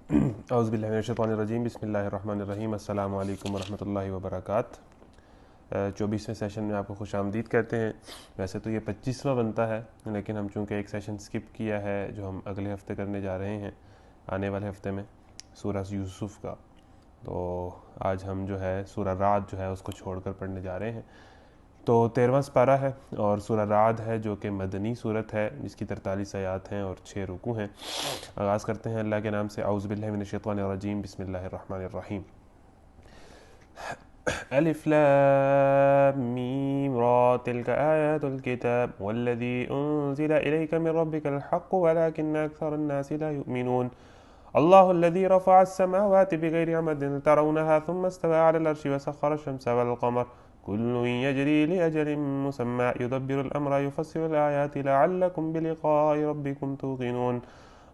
اعوذ باللہ من الشیطان الرجیم، بسم اللہ الرحمن الرحیم، السلام علیکم ورحمۃ اللہ وبرکاتہ۔ 24ویں سیشن میں آپ کو خوش آمدید کہتے ہیں۔ ویسے تو یہ 25واں بنتا ہے، لیکن ہم چونکہ ایک سیشن سکپ کیا ہے جو ہم اگلے ہفتے کرنے جا رہے ہیں، آنے والے ہفتے میں سورہ یوسف کا، تو آج ہم جو ہے سورہ رعد جو ہے اس کو چھوڑ کر پڑھنے جا رہے ہیں۔ تو 13واں سپارہ ہے اور سورہ رعد ہے جو کہ مدنی صورت ہے، جس کی 43 آیات ہیں اور 6 رکوع ہیں۔ آغاز کرتے ہیں اللہ کے نام سے۔ اعوذ باللہ من الشیطان الرجیم، بسم اللہ الرحمن الرحیم۔ الف لام میم را تلک آیات الکتاب والذی انزل الیک من ربک الحق ولکن اکثر الناس لا یؤمنون۔ اللہ الذی رفع السماوات بغیر عمد ترونها ثم استوى على العرش وسخر الشمس والقمر كل يجري لأجل مسمى يدبر الأمر يفسر الآيات لعلكم بلقاء ربكم توقنون۔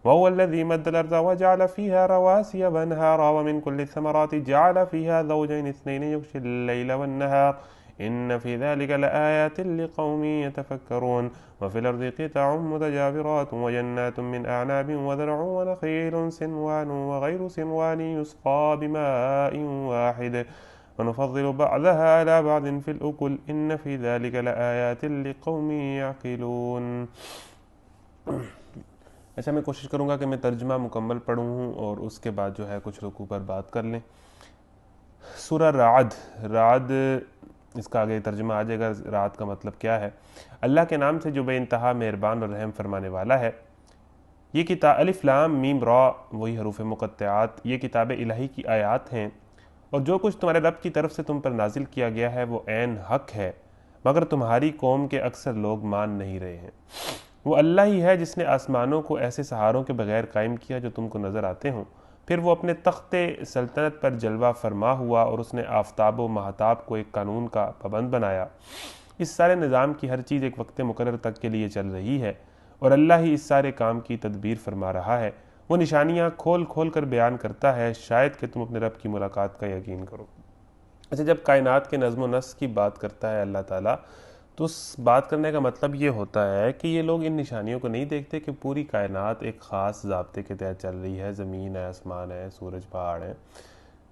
وهو الذي مد الأرض وجعل فيها رواسي وأنهارا ومن كل الثمرات جعل فيها زوجين اثنين يغشي الليل والنهار إن في ذلك لآيات لقوم يتفكرون۔ وفي الأرض قطع متجاورات وجنات من أعناب وزرع ونخيل سنوان وغير سنوان يسقى بماء واحد ونفضل بعضها على بعض في الأكل إن في ذلك لآيات لقوم يعقلون۔ اچھا، میں کوشش کروں گا کہ میں ترجمہ مکمل پڑھوں اور اس کے بعد جو ہے کچھ رکوع پر بات کر لیں۔ سورہ رعد اس کا آگے ترجمہ آ جائے گا۔ رعد کا مطلب کیا ہے؟ اللہ کے نام سے جو بے انتہا مہربان اور رحم فرمانے والا ہے۔ یہ کتاب الف لام میم را، وہی حروف مقطعات، یہ کتاب الہی کی آیات ہیں، اور جو کچھ تمہارے رب کی طرف سے تم پر نازل کیا گیا ہے وہ عین حق ہے، مگر تمہاری قوم کے اکثر لوگ مان نہیں رہے ہیں۔ وہ اللہ ہی ہے جس نے آسمانوں کو ایسے سہاروں کے بغیر قائم کیا جو تم کو نظر آتے ہوں، پھر وہ اپنے تخت سلطنت پر جلوہ فرما ہوا اور اس نے آفتاب و مہتاب کو ایک قانون کا پابند بنایا۔ اس سارے نظام کی ہر چیز ایک وقت مقرر تک کے لیے چل رہی ہے، اور اللہ ہی اس سارے کام کی تدبیر فرما رہا ہے۔ وہ نشانیاں کھول کھول کر بیان کرتا ہے، شاید کہ تم اپنے رب کی ملاقات کا یقین کرو۔ اچھا، جب کائنات کے نظم و نسق کی بات کرتا ہے اللہ تعالیٰ، تو اس بات کرنے کا مطلب یہ ہوتا ہے کہ یہ لوگ ان نشانیوں کو نہیں دیکھتے کہ پوری کائنات ایک خاص ضابطے کے تحت چل رہی ہے، زمین ہے، آسمان ہے، سورج پہاڑ ہے،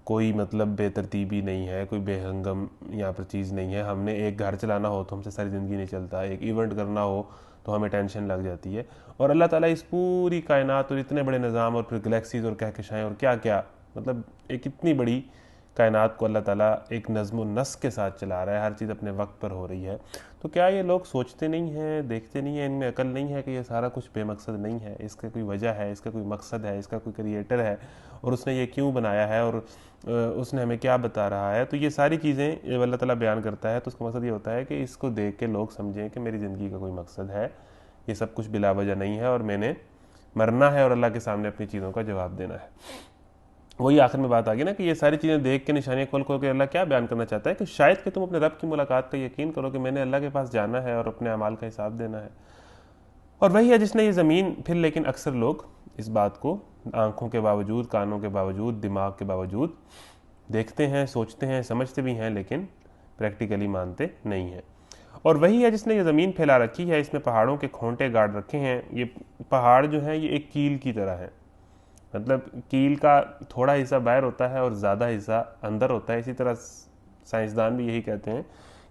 کوئی مطلب بے ترتیبی نہیں ہے، کوئی بے ہنگم یہاں پر چیز نہیں ہے۔ ہم نے ایک گھر چلانا ہو تو ہم سے ساری زندگی نہیں چلتا، ایک ایونٹ کرنا ہو تو ہمیں ٹینشن لگ جاتی ہے، اور اللہ تعالیٰ اس پوری کائنات اور اتنے بڑے نظام اور پھر گلیکسیز اور کہکشائیں اور کیا کیا، مطلب ایک اتنی بڑی کائنات کو اللہ تعالیٰ ایک نظم و نسق کے ساتھ چلا رہا ہے، ہر چیز اپنے وقت پر ہو رہی ہے۔ تو کیا یہ لوگ سوچتے نہیں ہیں، دیکھتے نہیں ہیں، ان میں عقل نہیں ہے کہ یہ سارا کچھ بے مقصد نہیں ہے، اس کا کوئی وجہ ہے، اس کا کوئی مقصد ہے، اس کا کوئی کریٹر ہے، اور اس نے یہ کیوں بنایا ہے، اور اس نے ہمیں کیا بتا رہا ہے؟ تو یہ ساری چیزیں جب اللہ تعالیٰ بیان کرتا ہے تو اس کا مقصد یہ ہوتا ہے کہ اس کو دیکھ کے لوگ سمجھیں کہ میری زندگی کا کوئی مقصد ہے، یہ سب کچھ بلا وجہ نہیں ہے، اور میں نے مرنا ہے اور اللہ کے سامنے اپنی چیزوں کا جواب دینا ہے۔ وہی آخر میں بات آ گئی نا کہ یہ ساری چیزیں دیکھ کے، نشانیاں کھول کھول کے اللہ کیا بیان کرنا چاہتا ہے کہ شاید کہ تم اپنے رب کی ملاقات کا یقین کرو کہ میں نے اللہ کے پاس جانا ہے اور اپنے اعمال کا حساب دینا ہے۔ اور وہی ہے جس نے یہ زمین، پھر لیکن اکثر لوگ اس بات کو آنکھوں کے باوجود، کانوں کے باوجود، دماغ کے باوجود دیکھتے ہیں، سوچتے ہیں، سمجھتے بھی ہیں، لیکن پریکٹیکلی مانتے نہیں ہیں۔ اور وہی ہے جس نے یہ زمین پھیلا رکھی ہے، اس میں پہاڑوں کے کھونٹے گاڑ رکھے ہیں۔ یہ پہاڑ جو ہیں یہ ایک کیل کی طرح ہے، مطلب کیل کا تھوڑا حصہ باہر ہوتا ہے اور زیادہ حصہ اندر ہوتا ہے۔ اسی طرح سائنسدان بھی یہی کہتے ہیں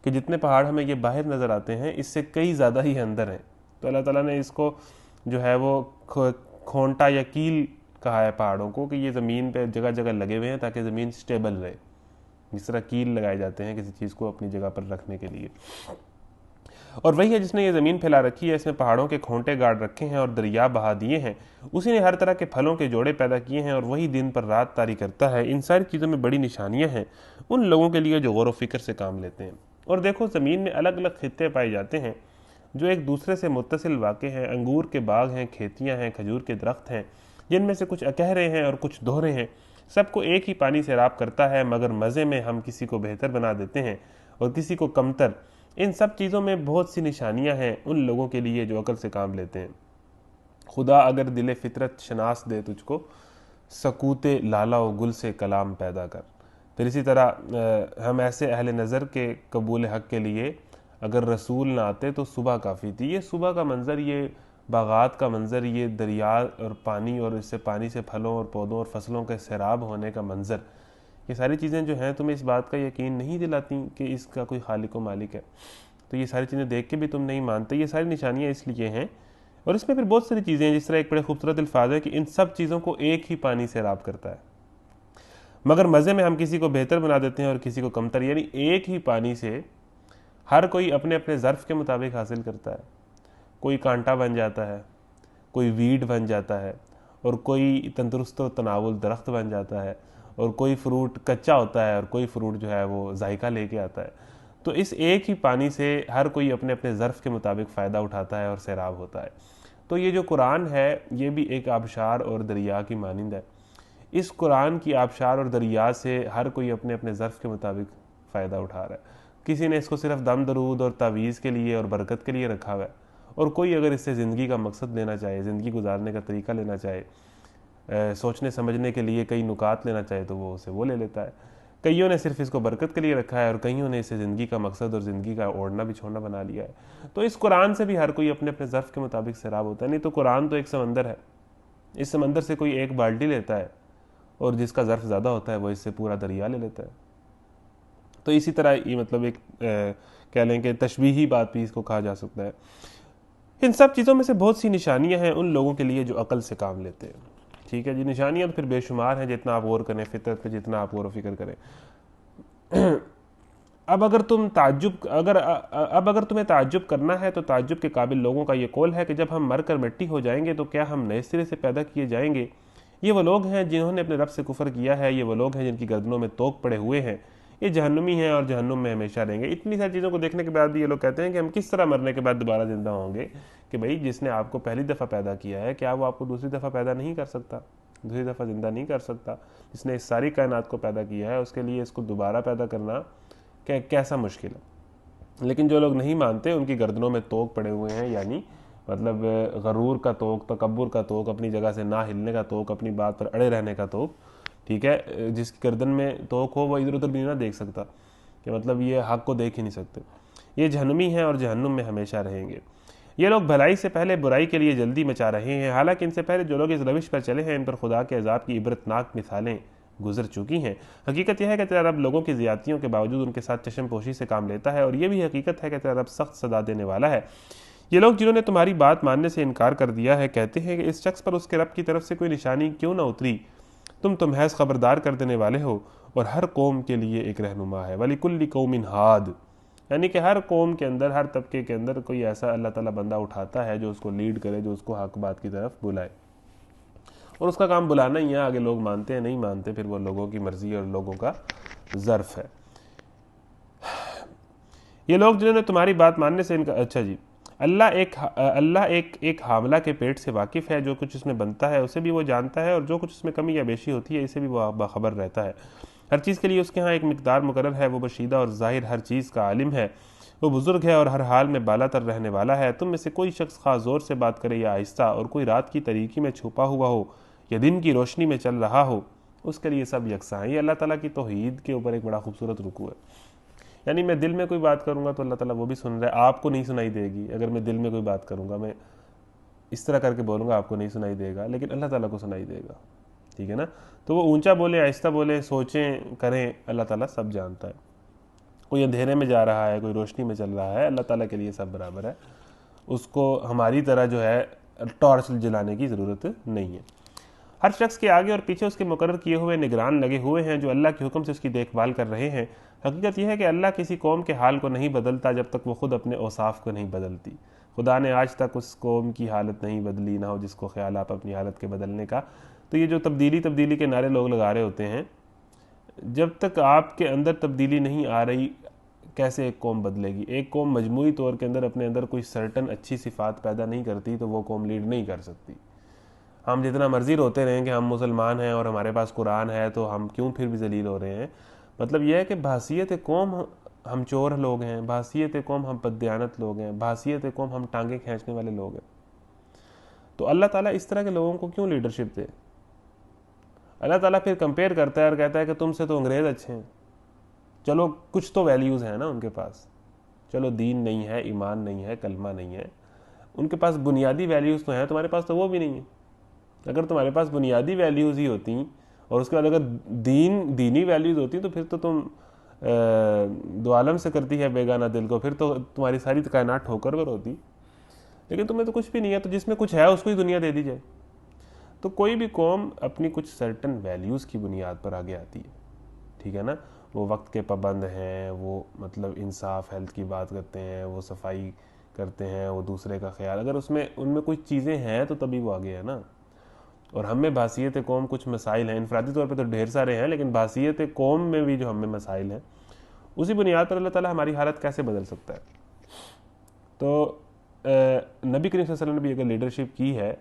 کہ جتنے پہاڑ ہمیں یہ باہر نظر آتے ہیں اس سے کئی زیادہ ہی اندر ہیں۔ تو اللہ تعالیٰ نے اس کو جو ہے وہ کھونٹا یا کیل کہا ہے پہاڑوں کو، کہ یہ زمین پہ جگہ جگہ لگے ہوئے ہیں تاکہ زمین سٹیبل رہے، جس طرح کیل لگائے جاتے ہیں کسی چیز کو اپنی جگہ پر رکھنے کے لیے۔ اور وہی ہے جس نے یہ زمین پھیلا رکھی ہے، اس میں پہاڑوں کے کھونٹے گاڑ رکھے ہیں اور دریا بہا دیے ہیں۔ اسی نے ہر طرح کے پھلوں کے جوڑے پیدا کیے ہیں، اور وہی دن پر رات طاری کرتا ہے۔ ان ساری چیزوں میں بڑی نشانیاں ہیں ان لوگوں کے لیے جو غور و فکر سے کام لیتے ہیں۔ اور دیکھو، زمین میں الگ الگ خطے پائے جاتے ہیں جو ایک دوسرے سے متصل واقع ہیں۔ انگور کے باغ ہیں، کھیتیاں ہیں، کھجور کے درخت ہیں، جن میں سے کچھ اکہرے ہیں اور کچھ دوہرے ہیں۔ سب کو ایک ہی پانی سے راب کرتا ہے، مگر مزے میں ہم کسی کو بہتر بنا دیتے ہیں اور کسی کو کمتر۔ ان سب چیزوں میں بہت سی نشانیاں ہیں ان لوگوں کے لیے جو عقل سے کام لیتے ہیں۔ خدا اگر دل فطرت شناس دے تجھ کو، سکوت لالا و گل سے کلام پیدا کر۔ پھر اسی طرح ہم ایسے اہل نظر کے قبول حق کے لیے اگر رسول نہ آتے تو صبح کافی تھی۔ یہ صبح کا منظر یہ باغات کا منظر، یہ دریا اور پانی اور اس سے پانی سے پھلوں اور پودوں اور فصلوں کے سیراب ہونے کا منظر، یہ ساری چیزیں جو ہیں تمہیں اس بات کا یقین نہیں دلاتی کہ اس کا کوئی خالق و مالک ہے؟ تو یہ ساری چیزیں دیکھ کے بھی تم نہیں مانتے۔ یہ ساری نشانیاں اس لیے ہیں، اور اس میں پھر بہت ساری چیزیں ہیں، جس طرح ایک بڑے خوبصورت الفاظ ہے کہ ان سب چیزوں کو ایک ہی پانی سیراب کرتا ہے، مگر مزے میں ہم کسی کو بہتر بنا دیتے ہیں اور کسی کو کمتر، یعنی ایک ہی پانی سے ہر کوئی اپنے اپنے ظرف کے مطابق حاصل کرتا ہے۔ کوئی کانٹا بن جاتا ہے، کوئی ویڈ بن جاتا ہے، اور کوئی تندرست و تناول درخت بن جاتا ہے، اور کوئی فروٹ کچا ہوتا ہے اور کوئی فروٹ جو ہے وہ ذائقہ لے کے آتا ہے۔ تو اس ایک ہی پانی سے ہر کوئی اپنے اپنے ظرف کے مطابق فائدہ اٹھاتا ہے اور سیراب ہوتا ہے۔ تو یہ جو قرآن ہے یہ بھی ایک آبشار اور دریا کی مانند ہے۔ اس قرآن کی آبشار اور دریا سے ہر کوئی اپنے اپنے ظرف کے مطابق فائدہ اٹھا رہا ہے۔ کسی نے اس کو صرف دم درود اور تعویذ کے لیے اور برکت کے لیے رکھا ہوا ہے، اور کوئی اگر اس سے زندگی کا مقصد لینا چاہے، زندگی گزارنے کا طریقہ لینا چاہے، سوچنے سمجھنے کے لیے کئی نکات لینا چاہے تو وہ اسے وہ لے لیتا ہے۔ کئیوں نے صرف اس کو برکت کے لیے رکھا ہے، اور کئیوں نے اسے زندگی کا مقصد اور زندگی کا اوڑھنا بچھوڑنا بنا لیا ہے۔ تو اس قرآن سے بھی ہر کوئی اپنے اپنے ظرف کے مطابق سیراب ہوتا ہے۔ نہیں تو قرآن تو ایک سمندر ہے، اس سمندر سے کوئی ایک بالٹی لیتا ہے، اور جس کا ظرف زیادہ ہوتا ہے وہ اس سے پورا دریا لے لیتا ہے۔ تو اسی طرح یہ مطلب ایک کہہ لیں کہ تشبیہی بات بھی اس کو کہا جا سکتا ہے۔ ان سب چیزوں میں سے بہت سی نشانیاں ہیں ان لوگوں کے لیے جو عقل سے کام لیتے ہیں۔ ٹھیک ہے جی، نشانیاں تو پھر بے شمار ہیں، جتنا آپ غور کریں فطرت پہ، جتنا آپ غور و فکر کریں۔ اب اگر تمہیں تعجب کرنا ہے تو تعجب کے قابل لوگوں کا یہ قول ہے کہ جب ہم مر کر مٹی ہو جائیں گے تو کیا ہم نئے سرے سے پیدا کیے جائیں گے؟ یہ وہ لوگ ہیں جنہوں نے اپنے رب سے کفر کیا ہے، یہ وہ لوگ ہیں جن کی گردنوں میں توق پڑے ہوئے ہیں، یہ جہنمی ہیں اور جہنم میں ہمیشہ رہیں گے۔ اتنی ساری چیزوں کو دیکھنے کے بعد بھی یہ لوگ کہتے ہیں کہ ہم کس طرح مرنے کے بعد دوبارہ زندہ ہوں گے؟ کہ بھئی جس نے آپ کو پہلی دفعہ پیدا کیا ہے، کیا وہ آپ کو دوسری دفعہ پیدا نہیں کر سکتا، دوسری دفعہ زندہ نہیں کر سکتا؟ جس نے اس ساری کائنات کو پیدا کیا ہے اس کے لیے اس کو دوبارہ پیدا کرنا کیسا مشکل ہے؟ لیکن جو لوگ نہیں مانتے ان کی گردنوں میں توق پڑے ہوئے ہیں، یعنی مطلب غرور کا توق، تکبر کا توق، اپنی جگہ سے نہ ہلنے کا توق، اپنی بات پر اڑے رہنے کا توق۔ ٹھیک ہے، جس کی گردن میں توق ہو وہ ادھر ادھر بھی نہ دیکھ سکتا، کہ مطلب یہ حق کو دیکھ ہی نہیں سکتے۔ یہ جہنمی ہیں اور جہنم میں ہمیشہ رہیں گے۔ یہ لوگ بھلائی سے پہلے برائی کے لیے جلدی مچا رہے ہیں، حالانکہ ان سے پہلے جو لوگ اس روش پر چلے ہیں ان پر خدا کے عذاب کی عبرتناک مثالیں گزر چکی ہیں۔ حقیقت یہ ہے کہ تیرا رب لوگوں کی زیادتیوں کے باوجود ان کے ساتھ چشم پوشی سے کام لیتا ہے، اور یہ بھی حقیقت ہے کہ تیرا رب سخت سزا دینے والا ہے۔ یہ لوگ جنہوں نے تمہاری بات ماننے سے انکار کر دیا ہے کہتے ہیں کہ اس شخص پر اس کے رب کی طرف سے کوئی نشانی کیوں نہ اتری؟ تم تو محض خبردار کر دینے والے ہو، اور ہر قوم کے لیے ایک رہنما ہے۔ وَلِكُلِّ قَوْمٍ ہاد، یعنی کہ ہر قوم کے اندر، ہر طبقے کے اندر کوئی ایسا اللہ تعالیٰ بندہ اٹھاتا ہے جو اس کو لیڈ کرے، جو اس کو حق بات کی طرف بلائے، اور اس کا کام بلانا ہی ہے۔ آگے لوگ مانتے ہیں نہیں مانتے پھر وہ لوگوں کی مرضی اور لوگوں کا ظرف ہے۔ یہ لوگ جنہوں نے تمہاری بات ماننے سے اچھا جی، اللہ ایک حاملہ کے پیٹ سے واقف ہے، جو کچھ اس میں بنتا ہے اسے بھی وہ جانتا ہے، اور جو کچھ اس میں کمی یا بیشی ہوتی ہے اسے بھی وہ باخبر رہتا ہے۔ ہر چیز کے لیے اس کے ہاں ایک مقدار مقرر ہے، وہ بشیدہ اور ظاہر ہر چیز کا عالم ہے، وہ بزرگ ہے اور ہر حال میں بالا تر رہنے والا ہے۔ تم میں سے کوئی شخص خواہ زور سے بات کرے یا آہستہ، اور کوئی رات کی تاریکی میں چھپا ہوا ہو یا دن کی روشنی میں چل رہا ہو، اس کے لیے سب یکساں ہیں۔ یہ اللہ تعالیٰ کی توحید کے اوپر ایک بڑا خوبصورت رکوع ہے۔ یعنی میں دل میں کوئی بات کروں گا تو اللہ تعالیٰ وہ بھی سن رہا ہے، آپ کو نہیں سنائی دے گی۔ اگر میں دل میں کوئی بات کروں گا، میں اس طرح کر کے بولوں گا، آپ کو نہیں سنائی دے گا، لیکن اللہ تعالیٰ کو سنائی دے گا۔ ٹھیک ہے نا؟ تو وہ اونچا بولے آہستہ بولے، سوچیں کریں، اللہ تعالیٰ سب جانتا ہے۔ کوئی اندھیرے میں جا رہا ہے، کوئی روشنی میں چل رہا ہے، اللہ تعالیٰ کے لیے سب برابر ہے۔ اس کو ہماری طرح جو ہے ٹارچ جلانے کی ضرورت نہیں ہے۔ ہر شخص کے آگے اور پیچھے اس کے مقرر کیے ہوئے نگران لگے ہوئے ہیں جو اللہ کے حکم سے اس کی دیکھ بھال کر رہے ہیں۔ حقیقت یہ ہے کہ اللہ کسی قوم کے حال کو نہیں بدلتا جب تک وہ خود اپنے اوصاف کو نہیں بدلتی۔ خدا نے آج تک اس قوم کی حالت نہیں بدلی، نہ ہو جس کو خیال آپ اپنی حالت کے بدلنے کا۔ تو یہ جو تبدیلی کے نعرے لوگ لگا رہے ہوتے ہیں، جب تک آپ کے اندر تبدیلی نہیں آ رہی کیسے ایک قوم بدلے گی؟ ایک قوم مجموعی طور کے اندر اپنے اندر کوئی سرٹن اچھی صفات پیدا نہیں کرتی تو وہ قوم لیڈ نہیں کر سکتی۔ ہم جتنا مرضی روتے رہیں کہ ہم مسلمان ہیں اور ہمارے پاس قرآن ہے تو ہم کیوں پھر بھی ذلیل ہو رہے ہیں؟ مطلب یہ ہے کہ بحیثیت قوم ہم چور لوگ ہیں، بحیثیت قوم ہم بددیانت لوگ ہیں، بحیثیت قوم ہم ٹانگیں کھینچنے والے لوگ ہیں۔ تو اللہ تعالیٰ اس طرح کے لوگوں کو کیوں لیڈرشپ دے؟ اللہ تعالیٰ پھر کمپیئر کرتا ہے اور کہتا ہے کہ تم سے تو انگریز اچھے ہیں، چلو کچھ تو ویلیوز ہیں نا ان کے پاس، چلو دین نہیں ہے، ایمان نہیں ہے، کلمہ نہیں ہے، ان کے پاس بنیادی ویلیوز تو ہیں، تمہارے پاس تو وہ بھی نہیں ہے۔ اگر تمہارے پاس بنیادی ویلیوز ہی ہوتی اور اس کے بعد اگر دینی ویلیوز ہوتی تو پھر تو تم دو عالم سے کرتی ہے بیگانہ دل کو، پھر تو تمہاری ساری کائنات ٹھوکر پر ہوتی، لیکن تمہیں تو کچھ بھی نہیں ہے، تو جس میں کچھ ہے اس کو ہی دنیا دے دی جائے۔ تو کوئی بھی قوم اپنی کچھ سرٹن ویلیوز کی بنیاد پر آگے آتی ہے، ٹھیک ہے نا، وہ وقت کے پابند ہیں، وہ مطلب انصاف ہیلتھ کی بات کرتے ہیں، وہ صفائی کرتے ہیں، وہ دوسرے کا خیال، اگر ان میں کچھ چیزیں ہیں تو تبھی وہ آگے ہے نا۔ اور ہم میں بحثیت قوم کچھ مسائل ہیں، انفرادی طور پہ تو ڈھیر سارے ہیں، لیکن بحثیت قوم میں بھی جو ہم میں مسائل ہیں، اسی بنیاد پر اللہ تعالیٰ ہماری حالت کیسے بدل سکتا ہے۔ تو نبی کریم صلی اللہ علیہ وسلم نے بھی اگر لیڈرشپ کی ہے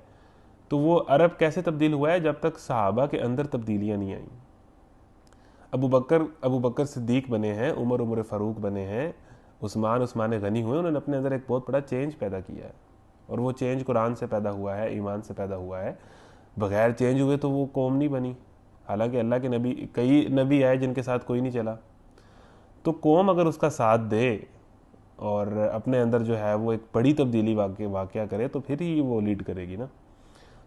تو وہ عرب کیسے تبدیل ہوا ہے؟ جب تک صحابہ کے اندر تبدیلیاں نہیں آئیں۔ ابو بکر صدیق بنے ہیں، عمر فاروق بنے ہیں، عثمان غنی ہوئے، انہوں نے اپنے اندر ایک بہت بڑا چینج پیدا کیا ہے، اور وہ چینج قرآن سے پیدا ہوا ہے، ایمان سے پیدا ہوا ہے۔ بغیر چینج ہوئے تو وہ قوم نہیں بنی، حالانکہ اللہ کے کئی نبی آئے جن کے ساتھ کوئی نہیں چلا۔ تو قوم اگر اس کا ساتھ دے اور اپنے اندر جو ہے وہ ایک بڑی تبدیلی واقعہ کرے تو پھر ہی وہ لیڈ کرے گی نا۔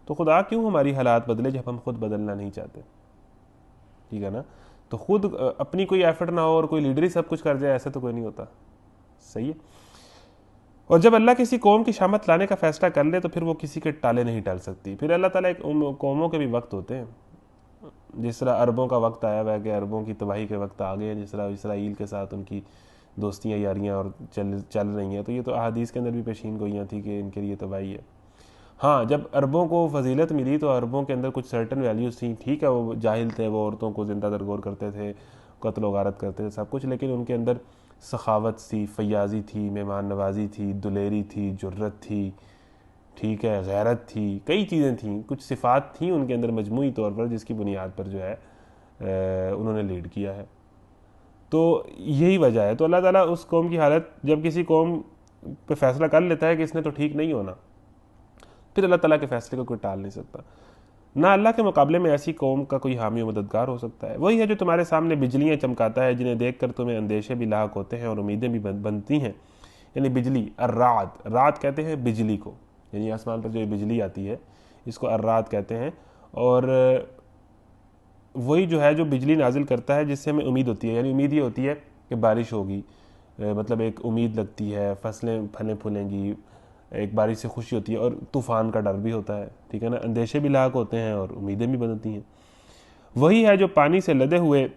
تو خدا کیوں ہماری حالات بدلے جب ہم خود بدلنا نہیں چاہتے، ٹھیک ہے نا۔ تو خود اپنی کوئی ایفرٹ نہ ہو اور کوئی لیڈر ہی سب کچھ کر جائے، ایسے تو کوئی نہیں ہوتا، صحیح ہے۔ اور جب اللہ کسی قوم کی شامت لانے کا فیصلہ کر لے تو پھر وہ کسی کے ٹالے نہیں ٹال سکتی۔ پھر اللہ تعالیٰ قوموں کے بھی وقت ہوتے ہیں، جس طرح عربوں کا وقت آیا ہوا ہے کہ عربوں کی تباہی کے وقت آ گئے ہیں، جس طرح اسرائیل کے ساتھ ان کی دوستیاں یاریاں اور چل رہی ہیں، تو یہ تو احادیث کے اندر بھی پیشین گوئیاں تھیں کہ ان کے لیے تباہی ہے۔ ہاں، جب عربوں کو فضیلت ملی تو عربوں کے اندر کچھ سرٹن ویلیوز تھیں، ٹھیک ہے، وہ جاہل تھے، وہ عورتوں کو زندہ درگور کرتے تھے، قتل و غارت کرتے تھے، سب کچھ، لیکن ان کے اندر سخاوت تھی، فیاضی تھی، مہمان نوازی تھی، دلیری تھی، جرت تھی، ٹھیک ہے، غیرت تھی، کئی چیزیں تھیں، کچھ صفات تھیں ان کے اندر مجموعی طور پر، جس کی بنیاد پر جو ہے انہوں نے لیڈ کیا ہے۔ تو یہی وجہ ہے۔ تو اللہ تعالیٰ اس قوم کی حالت، جب کسی قوم پہ فیصلہ کر لیتا ہے کہ اس نے تو ٹھیک نہیں ہونا، پھر اللہ تعالیٰ کے فیصلے کو کوئی ٹال نہیں سکتا۔ نہ اللہ کے مقابلے میں ایسی قوم کا کوئی حامی و مددگار ہو سکتا ہے۔ وہی ہے جو تمہارے سامنے بجلیاں چمکاتا ہے، جنہیں دیکھ کر تمہیں اندیشے بھی لاحق ہوتے ہیں اور امیدیں بھی بنتی ہیں، یعنی بجلی، الرعد، رعد کہتے ہیں بجلی کو، یعنی آسمان پر جو بجلی آتی ہے اس کو الرعد کہتے ہیں، اور وہی جو ہے جو بجلی نازل کرتا ہے جس سے ہمیں امید ہوتی ہے، یعنی امید یہ ہوتی ہے کہ بارش ہوگی، مطلب ایک امید لگتی ہے، فصلیں پھلیں پھولیں گی، ایک بارش سے خوشی ہوتی ہے، اور طوفان کا ڈر بھی ہوتا ہے، ٹھیک ہے نا، اندیشے بھی لاحق ہوتے ہیں اور امیدیں بھی بنتی ہیں۔ وہی ہے جو پانی سے لدے ہوئے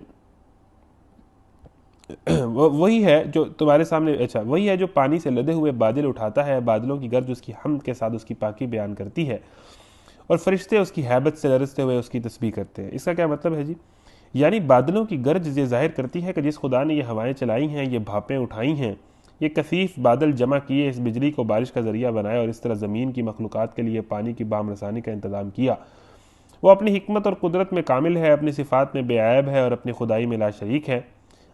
وہی ہے جو تمہارے سامنے وہی ہے جو پانی سے لدے ہوئے بادل اٹھاتا ہے، بادلوں کی گرج اس کی حمد کے ساتھ اس کی پاکی بیان کرتی ہے، اور فرشتے اس کی ہیبت سے لرزتے ہوئے اس کی تسبیح کرتے ہیں۔ اس کا کیا مطلب ہے جی؟ یعنی بادلوں کی گرج یہ ظاہر کرتی ہے کہ جس خدا نے یہ ہوائیں چلائی ہیں، یہ بھاپیں اٹھائی ہیں، یہ کثیف بادل جمع کیے، اس بجلی کو بارش کا ذریعہ بنایا، اور اس طرح زمین کی مخلوقات کے لیے پانی کی بام رسانی کا انتظام کیا، وہ اپنی حکمت اور قدرت میں کامل ہے، اپنی صفات میں بے عیب ہے، اور اپنی خدائی میں لا شریک ہے۔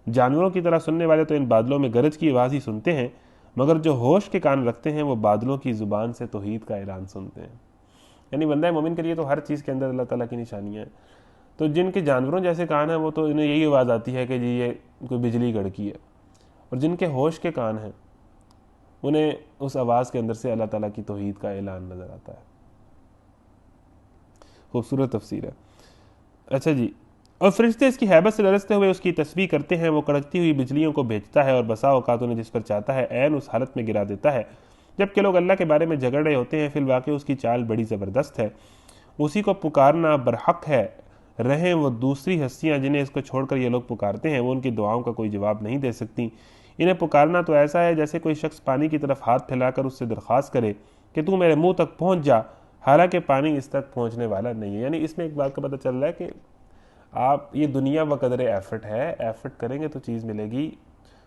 جانوروں کی طرح سننے والے تو ان بادلوں میں گرج کی آواز ہی سنتے ہیں، مگر جو ہوش کے کان رکھتے ہیں وہ بادلوں کی زبان سے توحید کا اعلان سنتے ہیں۔ یعنی بندہ مومن کے لیے تو ہر چیز کے اندر اللہ تعالیٰ کی نشانیاں ہیں۔ تو جن کے جانوروں جیسے کان ہیں وہ تو انہیں یہی آواز آتی ہے کہ جی یہ کوئی بجلی گڑکی ہے، اور جن کے ہوش کے کان ہیں انہیں اس آواز کے اندر سے اللہ تعالیٰ کی توحید کا اعلان نظر آتا ہے۔ خوبصورت تفسیر ہے۔ اچھا جی، اور فرشتے اس کی ہیبت سے لرزتے ہوئے اس کی تسبیح کرتے ہیں، وہ کڑکتی ہوئی بجلیوں کو بھیجتا ہے اور بسا اوقات انہیں جس پر چاہتا ہے عین اس حالت میں گرا دیتا ہے۔ جبکہ لوگ اللہ کے بارے میں جھگڑ رہے ہوتے ہیں، فی الواقع اس کی چال بڑی زبردست ہے، اسی کو پکارنا برحق ہے، رہیں وہ دوسری ہستیاں جنہیں اس کو چھوڑ کر یہ لوگ پکارتے ہیں، وہ ان کی دعاؤں کا کوئی جواب نہیں دے سکتی۔ انہیں پکارنا تو ایسا ہے جیسے کوئی شخص پانی کی طرف ہاتھ پھیلا کر اس سے درخواست کرے کہ تو میرے منہ تک پہنچ جا، حالانکہ پانی اس تک پہنچنے والا نہیں ہے۔ یعنی اس میں ایک بات کا پتہ چل رہا ہے کہ آپ یہ دنیا بقدر ایفرٹ ہے، ایفرٹ کریں گے تو چیز ملے گی،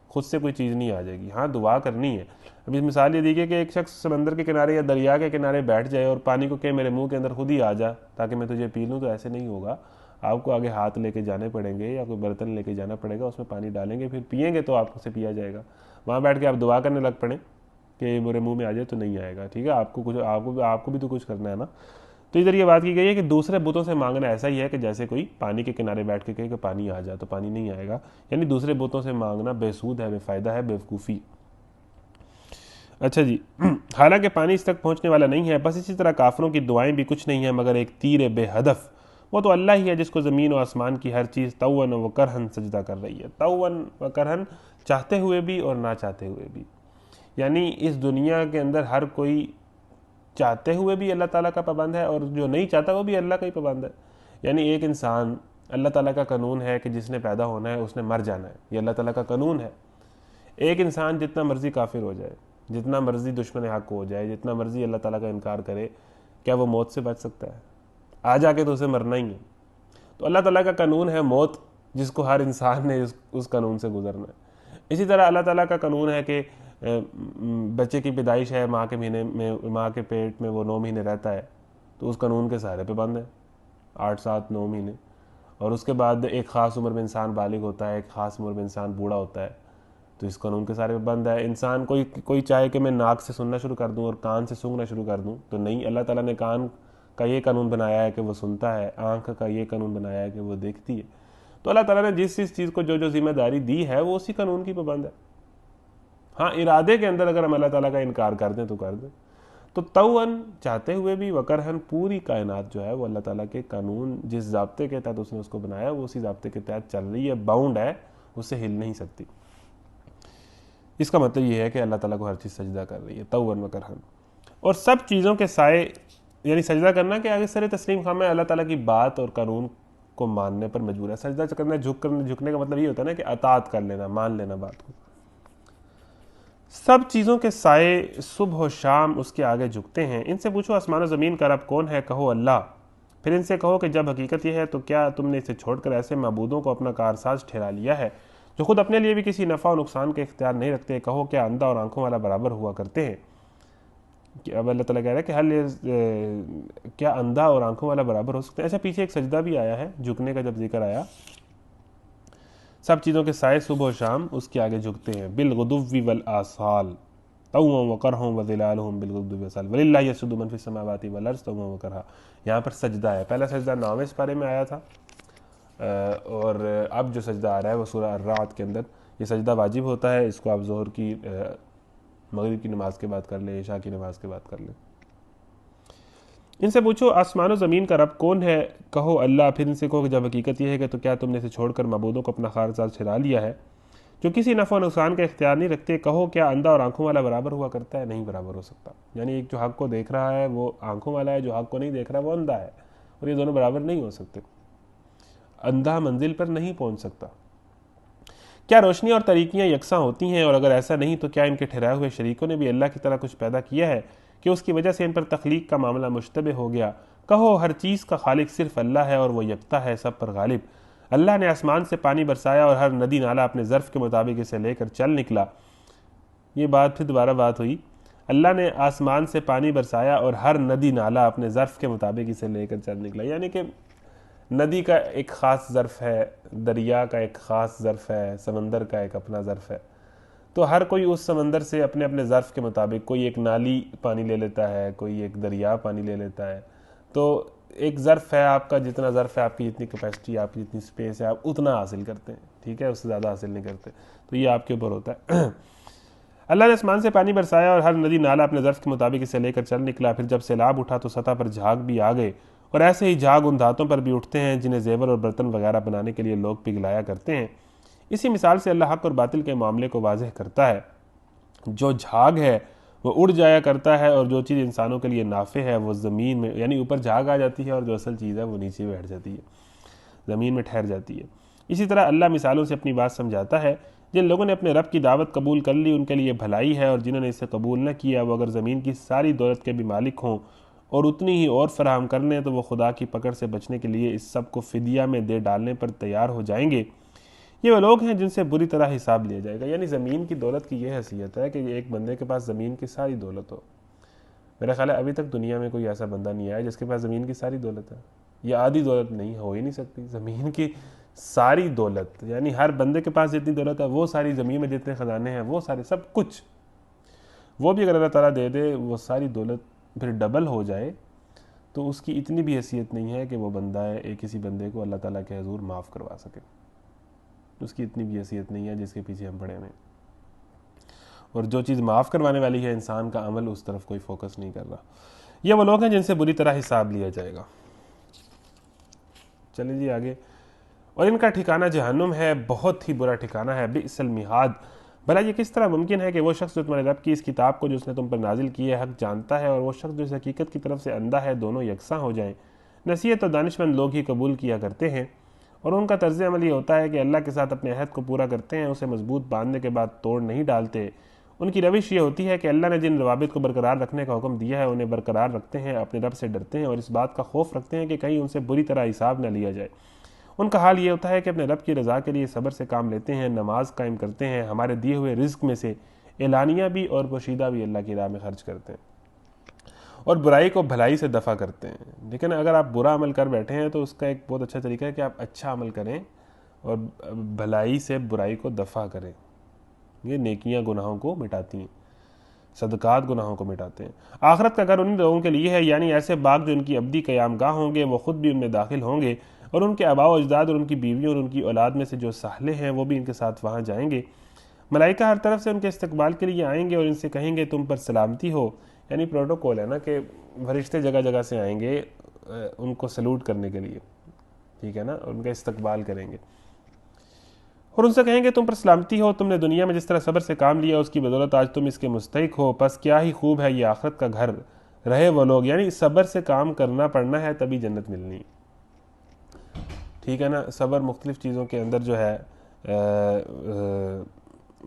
خود سے کوئی چیز نہیں آ جائے گی، ہاں دعا کرنی ہے۔ ابھی مثال یہ دیکھیے کہ ایک شخص سمندر کے کنارے یا دریا کے کنارے بیٹھ جائے اور پانی کو کہ میرے منہ کے اندر خود ہی آ جا تاکہ میں تجھے پی لوں، تو ایسے نہیں ہوگا، آپ کو آگے ہاتھ لے کے جانے پڑیں گے یا کوئی برتن لے کے جانا پڑے گا، اس میں پانی ڈالیں گے، پھر پئیں گے تو آپ سے پیا جائے گا۔ وہاں بیٹھ کے آپ دعا کرنے لگ پڑیں کہ میرے منہ میں آ جائے تو نہیں آئے گا، ٹھیک ہے، آپ کو بھی تو کچھ کرنا ہے نا۔ تو ادھر یہ بات کی گئی ہے کہ دوسرے بتوں سے مانگنا ایسا ہی ہے کہ جیسے کوئی پانی کے کنارے بیٹھ کے کہے کہ پانی آ جا، تو پانی نہیں آئے گا، یعنی دوسرے بتوں سے مانگنا بے سود ہے، بے فائدہ ہے، بے وقوفی۔ اچھا جی، حالانکہ پانی اس تک پہنچنے والا نہیں ہے، بس اسی طرح کافروں کی دعائیں بھی کچھ نہیں ہیں مگر ایک تیر بے ہدف۔ وہ تو اللہ ہی ہے جس کو زمین و آسمان کی ہر چیز توّن و کرہن سجدہ کر رہی ہے، توّن و کرہن، چاہتے ہوئے بھی اور نہ چاہتے ہوئے بھی۔ یعنی اس دنیا کے اندر ہر کوئی چاہتے ہوئے بھی اللہ تعالیٰ کا پابند ہے، اور جو نہیں چاہتا وہ بھی اللہ کا ہی پابند ہے۔ یعنی ایک انسان، اللہ تعالیٰ کا قانون ہے کہ جس نے پیدا ہونا ہے اس نے مر جانا ہے، یہ اللہ تعالیٰ کا قانون ہے۔ ایک انسان جتنا مرضی کافر ہو جائے، جتنا مرضی دشمن حق ہو جائے، جتنا مرضی اللہ تعالیٰ کا انکار کرے، کیا وہ موت سے بچ سکتا ہے؟ آ جا کے تو اسے مرنا ہی ہے۔ تو اللہ تعالیٰ کا قانون ہے موت، جس کو ہر انسان نے اس قانون سے گزرنا ہے۔ اسی طرح اللہ تعالیٰ کا قانون ہے کہ بچے کی پیدائش ہے، ماں کے مہینے میں، ماں کے پیٹ میں وہ 9 مہینے رہتا ہے، تو اس قانون کے سہارے پہ بند ہے، 8 7 9 مہینے۔ اور اس کے بعد ایک خاص عمر میں انسان بالغ ہوتا ہے، ایک خاص عمر میں انسان بوڑھا ہوتا ہے، تو اس قانون کے سارے پہ بند ہے۔ انسان کوئی چاہے کہ میں ناک سے سننا شروع کر دوں اور کان سے سونگنا شروع کر دوں، تو نہیں، اللہ تعالیٰ نے کان کا یہ قانون بنایا ہے کہ وہ سنتا ہے، آنکھ کا یہ قانون بنایا ہے کہ وہ دیکھتی ہے۔ تو اللہ تعالیٰ نے جس چیز کو جو ذمہ داری دی ہے وہ اسی قانون کی پابند ہے۔ ہاں، ارادے کے اندر اگر ہم اللہ تعالیٰ کا انکار کر دیں تو کر دیں۔ تو توّن، چاہتے ہوئے بھی، وکرہن، پوری کائنات جو ہے وہ اللہ تعالیٰ کے قانون، جس ضابطے کے تحت اس نے اس کو بنایا وہ اسی ضابطے کے تحت چل رہی ہے، باؤنڈ ہے، اس سے ہل نہیں سکتی۔ اس کا مطلب یہ ہے کہ اللہ تعالیٰ کو ہر چیز سجدہ کر رہی ہے، توّن وکرہن۔ اور سب چیزوں کے سائے، یعنی سجدہ کرنا کہ آگے سر تسلیم خام ہے، اللہ تعالیٰ کی بات اور قانون کو ماننے پر مجبور ہے۔ سجدہ کرنا، جھکنے کا مطلب یہ ہوتا ہے نا کہ اطاعت کر لینا، مان لینا بات کو۔ سب چیزوں کے سائے صبح و شام اس کے آگے جھکتے ہیں۔ ان سے پوچھو آسمان و زمین کا رب کون ہے؟ کہو اللہ۔ پھر ان سے کہو کہ جب حقیقت یہ ہے تو کیا تم نے اسے چھوڑ کر ایسے معبودوں کو اپنا کارساز ٹھہرا لیا ہے جو خود اپنے لیے بھی کسی نفع و نقصان کا اختیار نہیں رکھتے؟ کہو کیا اندھا اور آنکھوں والا برابر ہوا کرتے ہیں؟ اب اللہ تعالیٰ کہہ رہا ہے کہ کیا اندھا اور آنکھوں والا برابر ہو سکتے ہیں؟ ایسا پیچھے ایک سجدہ بھی آیا ہے، جھکنے کا جب ذکر آیا، سب چیزوں کے سائے صبح و شام اس کے آگے جھکتے ہیں، بالغدو والآصال، طوعا وکرہا وظلالہم بالغدو والآصال وللہ یسجد من فی السماوات والارض طوعا وکرہا۔ یہاں پر سجدہ ہے، پہلا سجدہ 9ویں سپارے میں آیا تھا، اور اب جو سجدہ آ رہا ہے وہ سورہ الرعد کے اندر۔ یہ سجدہ واجب ہوتا ہے، اس کو آپ ظہر کی، مغرب کی نماز کے بعد کر لیں، عشاء کی نماز کے بعد کر لیں۔ ان سے پوچھو آسمان و زمین کا رب کون ہے؟ کہو اللہ۔ پھر ان سے کہو کہ جب حقیقت یہ ہے کہ تو کیا تم نے اسے چھوڑ کر معبودوں کو اپنا خارساز ٹھہرا لیا ہے جو کسی نفع و نقصان کا اختیار نہیں رکھتے؟ کہو کیا اندھا اور آنکھوں والا برابر ہوا کرتا ہے؟ نہیں برابر ہو سکتا۔ یعنی ایک جو حق کو دیکھ رہا ہے وہ آنکھوں والا ہے، جو حق کو نہیں دیکھ رہا وہ اندھا ہے، اور یہ دونوں برابر نہیں ہو سکتے۔ اندھا منزل پر نہیں پہنچ سکتا۔ کیا روشنی اور تاریکیاں یکساں ہوتی ہیں؟ اور اگر ایسا نہیں تو کیا ان کے ٹھہرائے ہوئے شریکوں نے بھی اللہ کی طرح کچھ پیدا کیا ہے کہ اس کی وجہ سے ان پر تخلیق کا معاملہ مشتبہ ہو گیا؟ کہو ہر چیز کا خالق صرف اللہ ہے اور وہ یکتا ہے، سب پر غالب۔ اللہ نے آسمان سے پانی برسایا اور ہر ندی نالا اپنے ظرف کے مطابق اسے لے کر چل نکلا۔ یہ بات پھر دوبارہ بات ہوئی، اللہ نے آسمان سے پانی برسایا اور ہر ندی نالا اپنے ظرف کے مطابق اسے لے کر چل نکلا۔ یعنی کہ ندی کا ایک خاص ظرف ہے، دریا کا ایک خاص ظرف ہے، سمندر کا ایک اپنا ظرف ہے، تو ہر کوئی اس سمندر سے اپنے اپنے ظرف کے مطابق، کوئی ایک نالی پانی لے لیتا ہے، کوئی ایک دریا پانی لے لیتا ہے۔ تو ایک ظرف ہے آپ کا، جتنا ظرف ہے آپ کی، جتنی کیپیسٹی، آپ کی جتنی سپیس ہے، آپ اتنا حاصل کرتے ہیں، ٹھیک ہے، اس سے زیادہ حاصل نہیں کرتے، تو یہ آپ کے اوپر ہوتا ہے۔ اللہ نے آسمان سے پانی برسایا اور ہر ندی نالا اپنے ظرف کے مطابق اسے لے کر چل نکلا۔ پھر جب سیلاب اٹھا تو سطح پر جھاگ بھی آ گئے، اور ایسے ہی جھاگ ان دھاتوں پر بھی اٹھتے ہیں جنہیں زیور اور برتن وغیرہ بنانے کے لیے لوگ پگھلایا کرتے ہیں۔ اسی مثال سے اللہ حق اور باطل کے معاملے کو واضح کرتا ہے۔ جو جھاگ ہے وہ اڑ جایا کرتا ہے، اور جو چیز انسانوں کے لیے نافع ہے وہ زمین میں، یعنی اوپر جھاگ آ جاتی ہے، اور جو اصل چیز ہے وہ نیچے بیٹھ جاتی ہے، زمین میں ٹھہر جاتی ہے۔ اسی طرح اللہ مثالوں سے اپنی بات سمجھاتا ہے۔ جن لوگوں نے اپنے رب کی دعوت قبول کر لی ان کے لیے بھلائی ہے، اور جنہوں نے اسے قبول نہ کیا وہ اگر زمین کی ساری دولت کے بھی مالک ہوں اور اتنی ہی اور فراہم کر لیں تو وہ خدا کی پکڑ سے بچنے کے لیے اس سب کو فدیہ میں دے ڈالنے پر تیار ہو جائیں گے۔ یہ وہ لوگ ہیں جن سے بری طرح حساب لیا جائے گا۔ یعنی زمین کی دولت کی یہ حیثیت ہے کہ ایک بندے کے پاس زمین کی ساری دولت ہو۔ میرا خیال ہے ابھی تک دنیا میں کوئی ایسا بندہ نہیں آیا جس کے پاس زمین کی ساری دولت ہے، یا آدھی دولت نہیں، ہو ہی نہیں سکتی۔ زمین کی ساری دولت، یعنی ہر بندے کے پاس جتنی دولت ہے وہ ساری، زمین میں جتنے خزانے ہیں وہ سارے، سب کچھ، وہ بھی اگر اللہ تعالیٰ دے دے، وہ ساری دولت پھر ڈبل ہو جائے، تو اس کی اتنی بھی حیثیت نہیں ہے کہ وہ بندہ ہے کسی بندے کو اللہ تعالیٰ کے حضور معاف کروا سکے۔ اس کی اتنی بھی حیثیت نہیں ہے جس کے پیچھے ہم پڑے ہوئے ہیں۔ اور جو چیز معاف کروانے والی ہے انسان کا عمل اس طرف کوئی فوکس نہیں کر رہا. یہ وہ لوگ ہیں جن سے بری طرح حساب لیا جائے گا. چلیں جی آگے. اور ان کا ٹھکانہ جہنم ہے، بہت ہی برا ٹھکانہ ہے، بئس المہاد. بھلا یہ کس طرح ممکن ہے کہ وہ شخص جو تمہارے رب کی اس کتاب کو جو اس نے تم پر نازل کی ہے حق جانتا ہے، اور وہ شخص جو اس حقیقت کی طرف سے اندھا ہے، دونوں یکساں ہو جائیں؟ نصیحت تو دانشمند لوگ ہی قبول کیا کرتے ہیں، اور ان کا طرز عمل یہ ہوتا ہے کہ اللہ کے ساتھ اپنے عہد کو پورا کرتے ہیں، اسے مضبوط باندھنے کے بعد توڑ نہیں ڈالتے. ان کی روش یہ ہوتی ہے کہ اللہ نے جن روابط کو برقرار رکھنے کا حکم دیا ہے انہیں برقرار رکھتے ہیں، اپنے رب سے ڈرتے ہیں اور اس بات کا خوف رکھتے ہیں کہ کہیں ان سے بری طرح حساب نہ لیا جائے. ان کا حال یہ ہوتا ہے کہ اپنے رب کی رضا کے لیے صبر سے کام لیتے ہیں، نماز قائم کرتے ہیں، ہمارے دیے ہوئے رزق میں سے اعلانیہ بھی اور پوشیدہ بھی اللہ کی راہ میں خرچ کرتے ہیں، اور برائی کو بھلائی سے دفع کرتے ہیں. لیکن اگر آپ برا عمل کر بیٹھے ہیں تو اس کا ایک بہت اچھا طریقہ ہے کہ آپ اچھا عمل کریں اور بھلائی سے برائی کو دفع کریں. یہ نیکیاں گناہوں کو مٹاتی ہیں، صدقات گناہوں کو مٹاتے ہیں. آخرت کا گھر ان لوگوں کے لیے ہے، یعنی ایسے باغ جو ان کی ابدی قیام گاہ ہوں گے، وہ خود بھی ان میں داخل ہوں گے، اور ان کے آباء و اجداد اور ان کی بیویوں اور ان کی اولاد میں سے جو صالح ہیں وہ بھی ان کے ساتھ وہاں جائیں گے. ملائکہ ہر طرف سے ان کے استقبال کے لیے آئیں گے اور ان سے کہیں گے تم پر سلامتی ہو. یعنی پروٹوکول ہے نا کہ فرشتے جگہ جگہ سے آئیں گے ان کو سلوٹ کرنے کے لیے، ٹھیک ہے نا، اور ان کا استقبال کریں گے اور ان سے کہیں گے تم پر سلامتی ہو، تم نے دنیا میں جس طرح صبر سے کام لیا اس کی بدولت آج تم اس کے مستحق ہو، پس کیا ہی خوب ہے یہ آخرت کا گھر. رہے وہ لوگ، یعنی صبر سے کام کرنا پڑنا ہے تبھی جنت ملنی، ٹھیک ہے نا. صبر مختلف چیزوں کے اندر جو ہے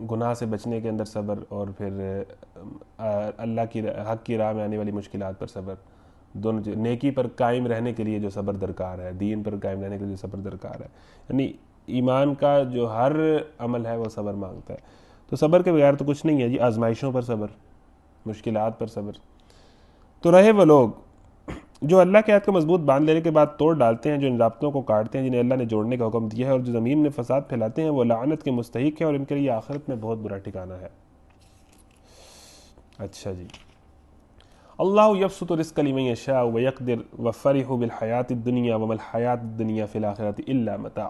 گناہ سے بچنے کے اندر صبر، اور پھر اللہ کی حق کی راہ میں آنے والی مشکلات پر صبر، دونوں. نیکی پر قائم رہنے کے لیے جو صبر درکار ہے، دین پر قائم رہنے کے لیے جو صبر درکار ہے، یعنی ایمان کا جو ہر عمل ہے وہ صبر مانگتا ہے. تو صبر کے بغیر تو کچھ نہیں ہے جی. آزمائشوں پر صبر، مشکلات پر صبر. تو رہے وہ لوگ جو اللہ کے عہد کو مضبوط باندھ لینے کے بعد توڑ ڈالتے ہیں، جو ان رابطوں کو کاٹتے ہیں جنہیں اللہ نے جوڑنے کا حکم دیا ہے، اور جو زمین میں فساد پھیلاتے ہیں، وہ لعنت کے مستحق ہیں اور ان کے لیے آخرت میں بہت برا ٹھکانہ ہے. اچھا جی. اللہ یبسط الرزق لمن یشاء ویقدر وفرحوا بالحیات الدنیا وما الحیات الدنیا فی الآخرۃ الا متاع.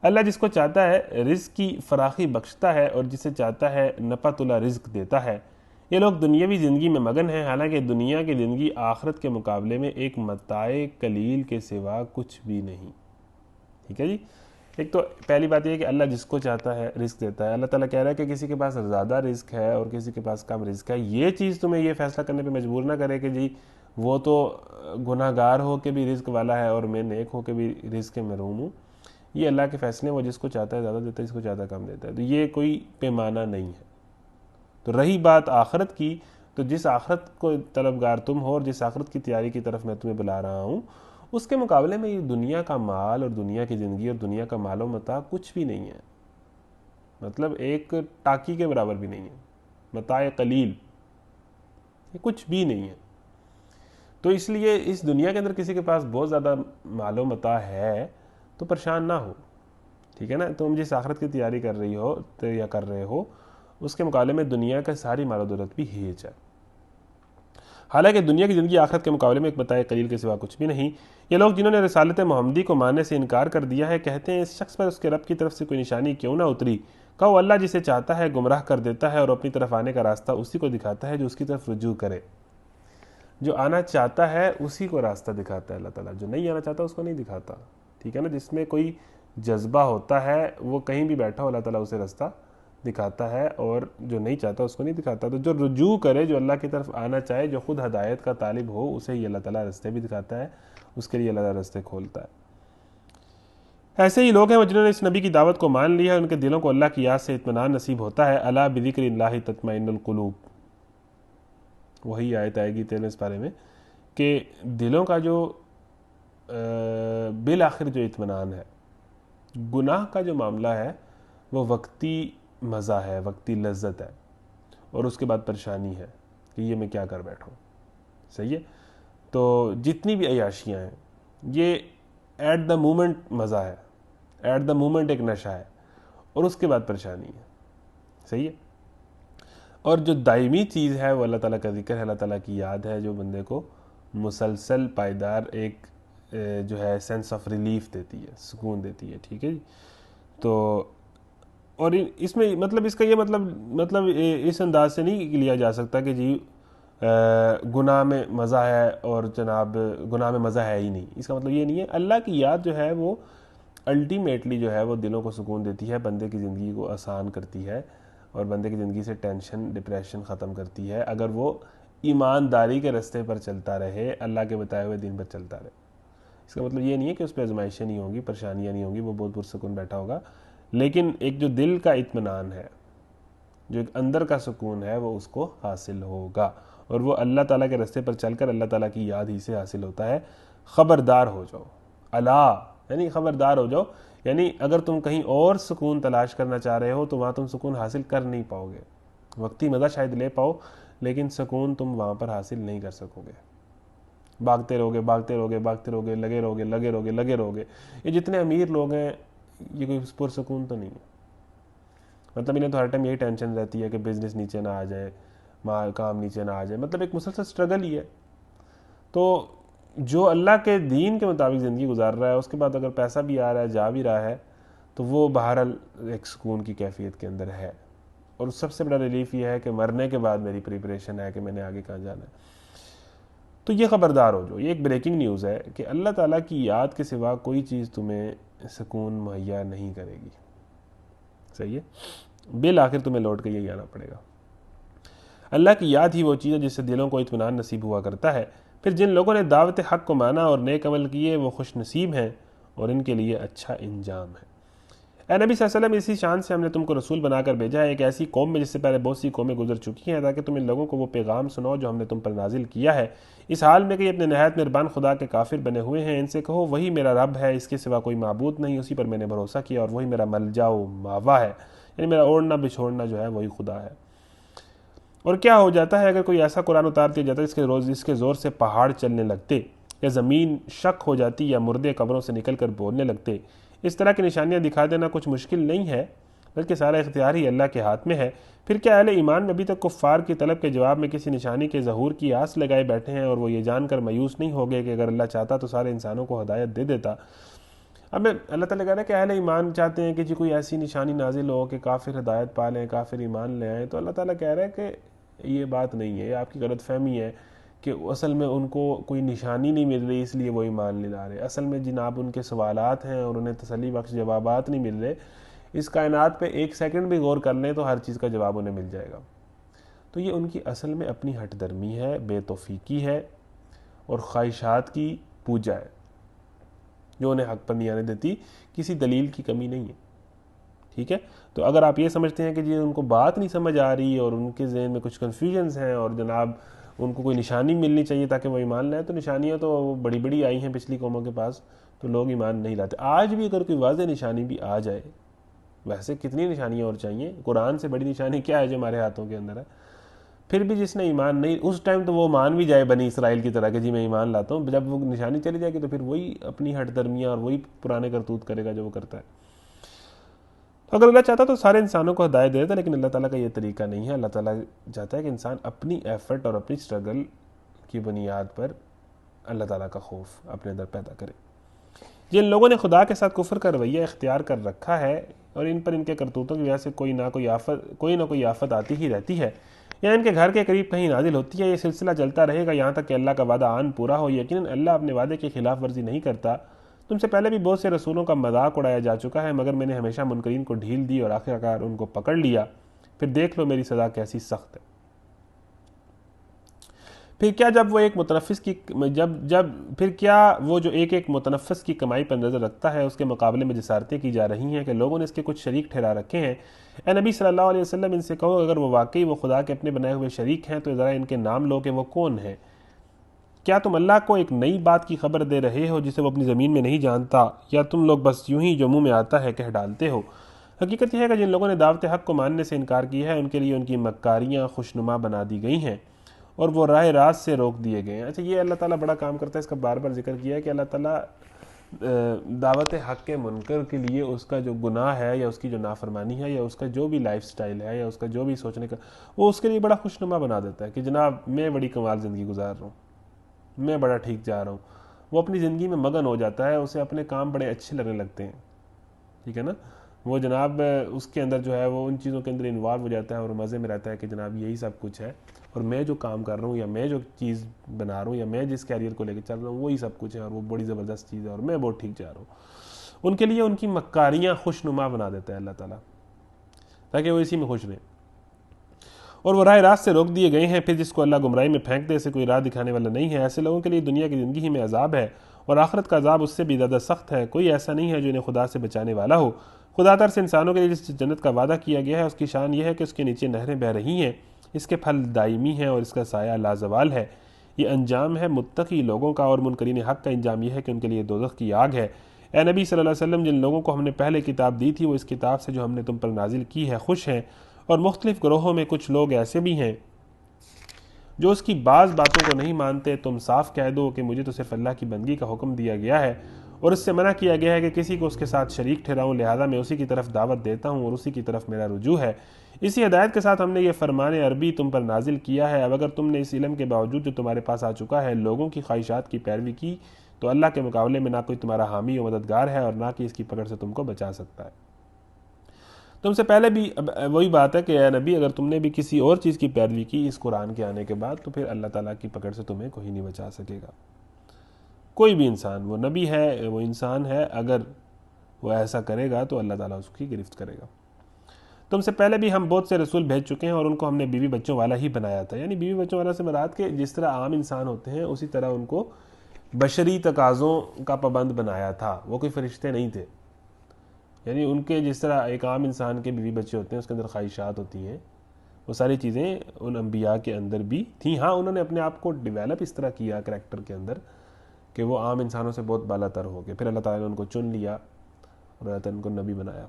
اللہ جس کو چاہتا ہے رزق کی فراخی بخشتا ہے اور جسے چاہتا ہے نپا تلا رزق دیتا ہے. یہ لوگ دنیاوی زندگی میں مگن ہیں، حالانکہ دنیا کی زندگی آخرت کے مقابلے میں ایک متاع قلیل کے سوا کچھ بھی نہیں. ٹھیک ہے جی. ایک تو پہلی بات یہ ہے کہ اللہ جس کو چاہتا ہے رزق دیتا ہے. اللہ تعالیٰ کہہ رہا ہے کہ کسی کے پاس زیادہ رزق ہے اور کسی کے پاس کم رزق ہے. یہ چیز تمہیں یہ فیصلہ کرنے پہ مجبور نہ کرے کہ جی وہ تو گناہ گار ہو کے بھی رزق والا ہے اور میں نیک ہو کے بھی رزق کے محروم ہوں. یہ اللہ کے فیصلے، وہ جس کو چاہتا ہے زیادہ دیتا ہے، جس کو چاہتا ہے کم دیتا ہے. تو یہ کوئی پیمانہ نہیں ہے. تو رہی بات آخرت کی، تو جس آخرت کو طلبگار تم ہو اور جس آخرت کی تیاری کی طرف میں تمہیں بلا رہا ہوں، اس کے مقابلے میں یہ دنیا کا مال اور دنیا کی زندگی اور دنیا کا مال و متاع کچھ بھی نہیں ہے. مطلب ایک ٹاکی کے برابر بھی نہیں ہے. متاع قلیل یہ کچھ بھی نہیں ہے. تو اس لیے اس دنیا کے اندر کسی کے پاس بہت زیادہ مال و متاع ہے تو پریشان نہ ہو، ٹھیک ہے نا. تم جس آخرت کی تیاری کر رہی ہو یا کر رہے ہو اس کے مقابلے میں دنیا کا ساری مال و دولت بھی ہیچ ہے. حالانکہ دنیا کی زندگی آخرت کے مقابلے میں ایک متاع قلیل کے سوا کچھ بھی نہیں. یہ لوگ جنہوں نے رسالت محمدی کو ماننے سے انکار کر دیا ہے کہتے ہیں اس شخص پر اس کے رب کی طرف سے کوئی نشانی کیوں نہ اتری. کہو اللہ جسے چاہتا ہے گمراہ کر دیتا ہے اور اپنی طرف آنے کا راستہ اسی کو دکھاتا ہے جو اس کی طرف رجوع کرے. جو آنا چاہتا ہے اسی کو راستہ دکھاتا ہے اللہ تعالیٰ، جو نہیں آنا چاہتا اس کو نہیں دکھاتا. ٹھیک ہے نا. جس میں کوئی جذبہ ہوتا ہے وہ کہیں بھی بیٹھا ہو اللہ تعالیٰ اسے راستہ دکھاتا ہے، اور جو نہیں چاہتا اس کو نہیں دکھاتا. تو جو رجوع کرے، جو اللہ کی طرف آنا چاہے، جو خود ہدایت کا طالب ہو، اسے ہی اللہ تعالیٰ راستے بھی دکھاتا ہے، اس کے لیے اللہ تعالیٰ راستے کھولتا ہے. ایسے ہی لوگ ہیں جنہوں نے اس نبی کی دعوت کو مان لیا ہے، ان کے دلوں کو اللہ کی یاد سے اطمینان نصیب ہوتا ہے. الا بذکر اللہ تطمئن القلوب. وہی آیت آئے گی 13 پارے میں کہ دلوں کا جو بالآخر جو اطمینان ہے. گناہ کا جو معاملہ ہے وہ وقتی مزہ ہے، وقتی لذت ہے، اور اس کے بعد پریشانی ہے کہ یہ میں کیا کر بیٹھوں. صحیح ہے. تو جتنی بھی عیاشیاں ہیں یہ ایٹ دا مومنٹ مزہ ہے، ایٹ دا مومنٹ ایک نشہ ہے، اور اس کے بعد پریشانی ہے. صحیح ہے. اور جو دائمی چیز ہے وہ اللہ تعالیٰ کا ذکر ہے، اللہ تعالیٰ کی یاد ہے، جو بندے کو مسلسل پائیدار ایک جو ہے سینس آف ریلیف دیتی ہے، سکون دیتی ہے. ٹھیک ہے جی. تو اور اس میں مطلب اس کا یہ مطلب اس انداز سے نہیں لیا جا سکتا کہ جی گناہ میں مزہ ہے اور جناب گناہ میں مزہ ہے ہی نہیں. اس کا مطلب یہ نہیں ہے. اللہ کی یاد جو ہے وہ الٹیمیٹلی جو ہے وہ دلوں کو سکون دیتی ہے, بندے کی زندگی کو آسان کرتی ہے اور بندے کی زندگی سے ٹینشن ڈپریشن ختم کرتی ہے اگر وہ ایمانداری کے رستے پر چلتا رہے, اللہ کے بتائے ہوئے دین پر چلتا رہے. اس کا مطلب یہ نہیں ہے کہ اس پہ آزمائشیں نہیں ہوں گی, پریشانیاں نہیں ہوں گی, وہ بہت پرسکون بیٹھا ہوگا, لیکن ایک جو دل کا اطمینان ہے, جو ایک اندر کا سکون ہے, وہ اس کو حاصل ہوگا, اور وہ اللہ تعالیٰ کے رستے پر چل کر اللہ تعالیٰ کی یاد ہی سے حاصل ہوتا ہے. خبردار ہو جاؤ, الا یعنی خبردار ہو جاؤ, یعنی اگر تم کہیں اور سکون تلاش کرنا چاہ رہے ہو تو وہاں تم سکون حاصل کر نہیں پاؤ گے. وقتی مزہ شاید لے پاؤ لیکن سکون تم وہاں پر حاصل نہیں کر سکو گے. بھاگتے رہو گے بھاگتے رہو گے بھاگتے رہو گے, لگے رہو گے لگے رہو گے لگے رہو گے. یہ جتنے امیر لوگ ہیں یہ کوئی پرسکون تو نہیں ہے. مطلب انہیں تو ہر ٹائم یہی ٹینشن رہتی ہے کہ بزنس نیچے نہ آ جائے, کام نیچے نہ آ جائے, مطلب ایک مسلسل سٹرگل ہی ہے. تو جو اللہ کے دین کے مطابق زندگی گزار رہا ہے اس کے بعد اگر پیسہ بھی آ رہا ہے, جا بھی رہا ہے, تو وہ بہرحال ایک سکون کی کیفیت کے اندر ہے. اور سب سے بڑا ریلیف یہ ہے کہ مرنے کے بعد میری پریپریشن ہے کہ میں نے آگے کہاں جانا ہے. تو یہ خبردار ہو جو, یہ ایک بریکنگ نیوز ہے کہ اللہ تعالیٰ کی یاد کے سوا کوئی چیز تمہیں سکون مہیا نہیں کرے گی. صحیح ہے, بالآخر تمہیں لوٹ کے یہی آنا پڑے گا. اللہ کی یاد ہی وہ چیز ہے جس سے دلوں کو اطمینان نصیب ہوا کرتا ہے. پھر جن لوگوں نے دعوت حق کو مانا اور نیک عمل کیے وہ خوش نصیب ہیں اور ان کے لیے اچھا انجام ہے. اے نبی صلی اللہ علیہ وسلم, اسی شان سے ہم نے تم کو رسول بنا کر بھیجا ہے ایک ایسی قوم میں جس سے پہلے بہت سی قومیں گزر چکی ہیں, تاکہ تم ان لوگوں کو وہ پیغام سناؤ جو ہم نے تم پر نازل کیا ہے, اس حال میں کہ یہ اپنے نہایت مہربان خدا کے کافر بنے ہوئے ہیں. ان سے کہو وہی میرا رب ہے, اس کے سوا کوئی معبود نہیں, اسی پر میں نے بھروسہ کیا اور وہی میرا ملجا و ماوا ہے, یعنی میرا اوڑھنا بچھوڑنا جو ہے وہی خدا ہے. اور کیا ہو جاتا ہے اگر کوئی ایسا قرآن اتار دیا جاتا ہے اس کے زور سے پہاڑ چلنے لگتے, یا زمین شک ہو جاتی, یا مردے قبروں سے نکل کر بولنے لگتے. اس طرح کی نشانیاں دکھا دینا کچھ مشکل نہیں ہے, بلکہ سارا اختیار ہی اللہ کے ہاتھ میں ہے. پھر کیا اہل ایمان میں ابھی تک کفار کی طلب کے جواب میں کسی نشانی کے ظہور کی آس لگائے بیٹھے ہیں, اور وہ یہ جان کر مایوس نہیں ہو گئے کہ اگر اللہ چاہتا تو سارے انسانوں کو ہدایت دے دیتا. اب اللہ تعالیٰ کہہ رہا ہے کہ اہل ایمان چاہتے ہیں کہ جی کوئی ایسی نشانی نازل ہو کہ کافر ہدایت پا لیں, کافر ایمان لے آئیں. تو اللہ تعالیٰ کہہ رہا ہے کہ یہ بات نہیں ہے, یہ آپ کی غلط فہمی ہے کہ اصل میں ان کو کوئی نشانی نہیں مل رہی اس لیے وہ ایمان نہیں لا رہے. اصل میں جناب ان کے سوالات ہیں اور انہیں تسلی بخش جوابات نہیں مل رہے. اس کائنات پہ ایک سیکنڈ بھی غور کر لیں تو ہر چیز کا جواب انہیں مل جائے گا. تو یہ ان کی اصل میں اپنی ہٹ درمی ہے, بے توفیقی ہے اور خواہشات کی پوجا ہے جو انہیں حق پر نہیں آنے دیتی. کسی دلیل کی کمی نہیں ہے. ٹھیک ہے, تو اگر آپ یہ سمجھتے ہیں کہ جی ان کو بات نہیں سمجھ آ رہی اور ان کے ذہن میں کچھ کنفیوژنز ہیں اور جناب ان کو کوئی نشانی ملنی چاہیے تاکہ وہ ایمان لائیں, تو نشانیاں تو بڑی بڑی آئی ہیں پچھلی قوموں کے پاس, تو لوگ ایمان نہیں لاتے. آج بھی اگر کوئی واضح نشانی بھی آ جائے, ویسے کتنی نشانیاں اور چاہیے, قرآن سے بڑی نشانی کیا ہے جو ہمارے ہاتھوں کے اندر ہے, پھر بھی جس نے ایمان نہیں, اس ٹائم تو وہ مان بھی جائے بنی اسرائیل کی طرح کہ جی میں ایمان لاتا ہوں, جب وہ نشانی چلی جائے گی تو پھر وہی اپنی ہٹ درمیاں اور وہی پرانے کرتوت کرے گا جو وہ کرتا ہے. اگر اللہ چاہتا تو سارے انسانوں کو ہدایت دے دیتا, لیکن اللہ تعالیٰ کا یہ طریقہ نہیں ہے. اللہ تعالیٰ چاہتا ہے کہ انسان اپنی ایفرٹ اور اپنی سٹرگل کی بنیاد پر اللہ تعالیٰ کا خوف اپنے اندر پیدا کرے. جن لوگوں نے خدا کے ساتھ کفر کا رویہ اختیار کر رکھا ہے اور ان پر ان کے کرتوتوں کی وجہ سے کوئی نہ کوئی آفت آتی ہی رہتی ہے, یا ان کے گھر کے قریب کہیں نازل ہوتی ہے, یہ سلسلہ چلتا رہے گا یہاں تک کہ اللہ کا وعدہ آن پورا ہو. یقیناً اللہ اپنے وعدے کی خلاف ورزی نہیں کرتا. تم سے پہلے بھی بہت سے رسولوں کا مذاق اڑایا جا چکا ہے, مگر میں نے ہمیشہ منکرین کو ڈھیل دی اور آخرکار ان کو پکڑ لیا. پھر دیکھ لو میری سزا کیسی سخت ہے. پھر کیا جب وہ ایک متنفس کی کمائی پر نظر رکھتا ہے اس کے مقابلے میں جسارتیں کی جا رہی ہیں کہ لوگوں نے اس کے کچھ شریک ٹھہرا رکھے ہیں. اے نبی صلی اللہ علیہ وسلم, ان سے کہو اگر وہ واقعی وہ خدا کے اپنے بنائے ہوئے شریک ہیں تو ذرا ان کے نام لو کہ وہ کون ہیں. کیا تم اللہ کو ایک نئی بات کی خبر دے رہے ہو جسے وہ اپنی زمین میں نہیں جانتا, یا تم لوگ بس یوں ہی جو منہ میں آتا ہے کہہ ڈالتے ہو؟ حقیقت یہ ہے کہ جن لوگوں نے دعوت حق کو ماننے سے انکار کیا ہے ان کے لیے ان کی مکاریاں خوشنما بنا دی گئی ہیں اور وہ راہ راست سے روک دیے گئے ہیں. اچھا, یہ اللہ تعالیٰ بڑا کام کرتا ہے, اس کا بار بار ذکر کیا ہے کہ اللہ تعالیٰ دعوت حق کے منکر کے لیے اس کا جو گناہ ہے یا اس کی جو نافرمانی ہے یا اس کا جو بھی لائف سٹائل ہے یا اس کا جو بھی سوچنے کا, وہ اس کے لیے بڑا خوشنما بنا دیتا ہے کہ جناب میں بڑی کمال زندگی گزار رہا ہوں, میں بڑا ٹھیک جا رہا ہوں. وہ اپنی زندگی میں مگن ہو جاتا ہے, اسے اپنے کام بڑے اچھے لگنے لگتے ہیں. ٹھیک ہے نا, وہ جناب اس کے اندر جو ہے وہ ان چیزوں کے اندر انوالو ہو جاتا ہے اور مزے میں رہتا ہے کہ جناب یہی سب کچھ ہے، اور میں جو کام کر رہا ہوں یا میں جو چیز بنا رہا ہوں یا میں جس کیریئر کو لے کے چل رہا ہوں وہی سب کچھ ہے اور وہ بڑی زبردست چیز ہے اور میں بہت ٹھیک جا رہا ہوں۔ ان کے لیے ان کی مکاریاں خوشنما بنا دیتا ہے اللہ تعالیٰ، تاکہ وہ اسی میں خوش رہیں، اور وہ راہ راست سے روک دیے گئے ہیں۔ پھر جس کو اللہ گمراہی میں پھینک دے، اسے کوئی راہ دکھانے والا نہیں ہے۔ ایسے لوگوں کے لیے دنیا کی زندگی ہی میں عذاب ہے، اور آخرت کا عذاب اس سے بھی زیادہ سخت ہے۔ کوئی ایسا نہیں ہے جو انہیں خدا سے بچانے والا ہو۔ خدا طرف سے انسانوں کے لیے جس جنت کا وعدہ کیا گیا ہے اس کی شان یہ ہے کہ اس کے نیچے نہریں بہہ رہی ہیں، اس کے پھل دائمی ہیں اور اس کا سایہ لازوال ہے۔ یہ انجام ہے متقی لوگوں کا، اور منکرین حق کا انجام یہ ہے کہ ان کے لیے دوزخ کی آگ ہے۔ اے نبی صلی اللہ علیہ وسلم، جن لوگوں کو ہم نے پہلے کتاب دی تھی وہ اس کتاب سے جو ہم نے تم پر نازل کی ہے خوش ہیں، اور مختلف گروہوں میں کچھ لوگ ایسے بھی ہیں جو اس کی بعض باتوں کو نہیں مانتے۔ تم صاف کہہ دو کہ مجھے تو صرف اللہ کی بندگی کا حکم دیا گیا ہے اور اس سے منع کیا گیا ہے کہ کسی کو اس کے ساتھ شریک ٹھہراؤں، لہذا میں اسی کی طرف دعوت دیتا ہوں اور اسی کی طرف میرا رجوع ہے۔ اسی ہدایت کے ساتھ ہم نے یہ فرمان عربی تم پر نازل کیا ہے۔ اب اگر تم نے اس علم کے باوجود جو تمہارے پاس آ چکا ہے لوگوں کی خواہشات کی پیروی کی تو اللہ کے مقابلے میں نہ کوئی تمہارا حامی و مددگار ہے اور نہ کہ اس کی پکڑ سے تم کو بچا سکتا ہے۔ تم سے پہلے بھی وہی بات ہے کہ اے نبی، اگر تم نے بھی کسی اور چیز کی پیروی کی اس قرآن کے آنے کے بعد تو پھر اللہ تعالیٰ کی پکڑ سے تمہیں کوئی نہیں بچا سکے گا۔ کوئی بھی انسان، وہ نبی ہے، وہ انسان ہے، اگر وہ ایسا کرے گا تو اللہ تعالیٰ اس کی گرفت کرے گا۔ تم سے پہلے بھی ہم بہت سے رسول بھیج چکے ہیں اور ان کو ہم نے بیوی بچوں والا ہی بنایا تھا۔ یعنی بیوی بچوں والا سے مراد کہ جس طرح عام انسان ہوتے ہیں اسی طرح ان کو بشری تقاضوں کا پابند بنایا تھا، وہ کوئی فرشتے نہیں تھے۔ یعنی ان کے جس طرح ایک عام انسان کے بیوی بچے ہوتے ہیں اس کے اندر خواہشات ہوتی ہیں، وہ ساری چیزیں ان انبیاء کے اندر بھی تھیں۔ ہاں، انہوں نے اپنے آپ کو ڈیولپ اس طرح کیا کریکٹر کے اندر کہ وہ عام انسانوں سے بہت بالا تر ہو گئے، پھر اللہ تعالیٰ نے ان کو چن لیا اور اللہ تعالیٰ نے ان کو نبی بنایا۔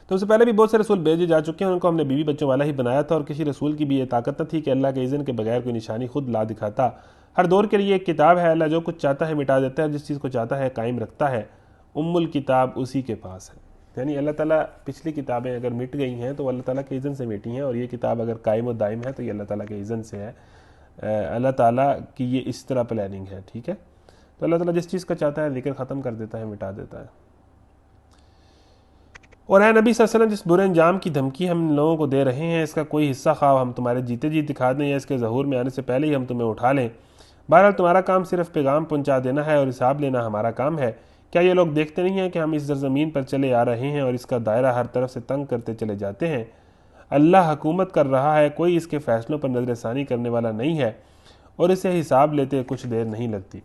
تو اس سے پہلے بھی بہت سے رسول بھیجے جا چکے ہیں، ان کو ہم نے بیوی بچوں والا ہی بنایا تھا، اور کسی رسول کی بھی یہ طاقت نہ تھی کہ اللہ کے اذن کے بغیر کوئی نشانی خود لا دکھاتا۔ ہر دور کے لیے ایک کتاب ہے، اللہ جو کچھ چاہتا ہے مٹا دیتا ہے، جس چیز کو چاہتا ہے قائم رکھتا ہے۔ الکتاب اسی کے پاس ہے۔ یعنی اللہ تعالیٰ پچھلی کتابیں اگر مٹ گئی ہیں تو اللہ تعالیٰ کے اذن سے مٹی ہیں، اور یہ کتاب اگر قائم و دائم ہے تو یہ اللہ تعالیٰ کے اذن سے ہے۔ اللہ تعالیٰ کی یہ اس طرح پلاننگ ہے، ٹھیک ہے؟ تو اللہ تعالیٰ جس چیز کا چاہتا ہے ذکر ختم کر دیتا ہے، مٹا دیتا ہے۔ اور اے نبی صلی اللہ علیہ وسلم، جس برے انجام کی دھمکی ہم لوگوں کو دے رہے ہیں اس کا کوئی حصہ خواہ ہم تمہارے جیتے جی دکھا دیں یا اس کے ظہور میں آنے سے پہلے ہی ہم تمہیں اٹھا لیں، بہرحال تمہارا کام صرف پیغام پہنچا دینا ہے اور حساب لینا ہمارا کام ہے۔ کیا یہ لوگ دیکھتے نہیں ہیں کہ ہم اس زمین پر چلے آ رہے ہیں اور اس کا دائرہ ہر طرف سے تنگ کرتے چلے جاتے ہیں؟ اللہ حکومت کر رہا ہے، کوئی اس کے فیصلوں پر نظر ثانی کرنے والا نہیں ہے، اور اسے حساب لیتے کچھ دیر نہیں لگتی۔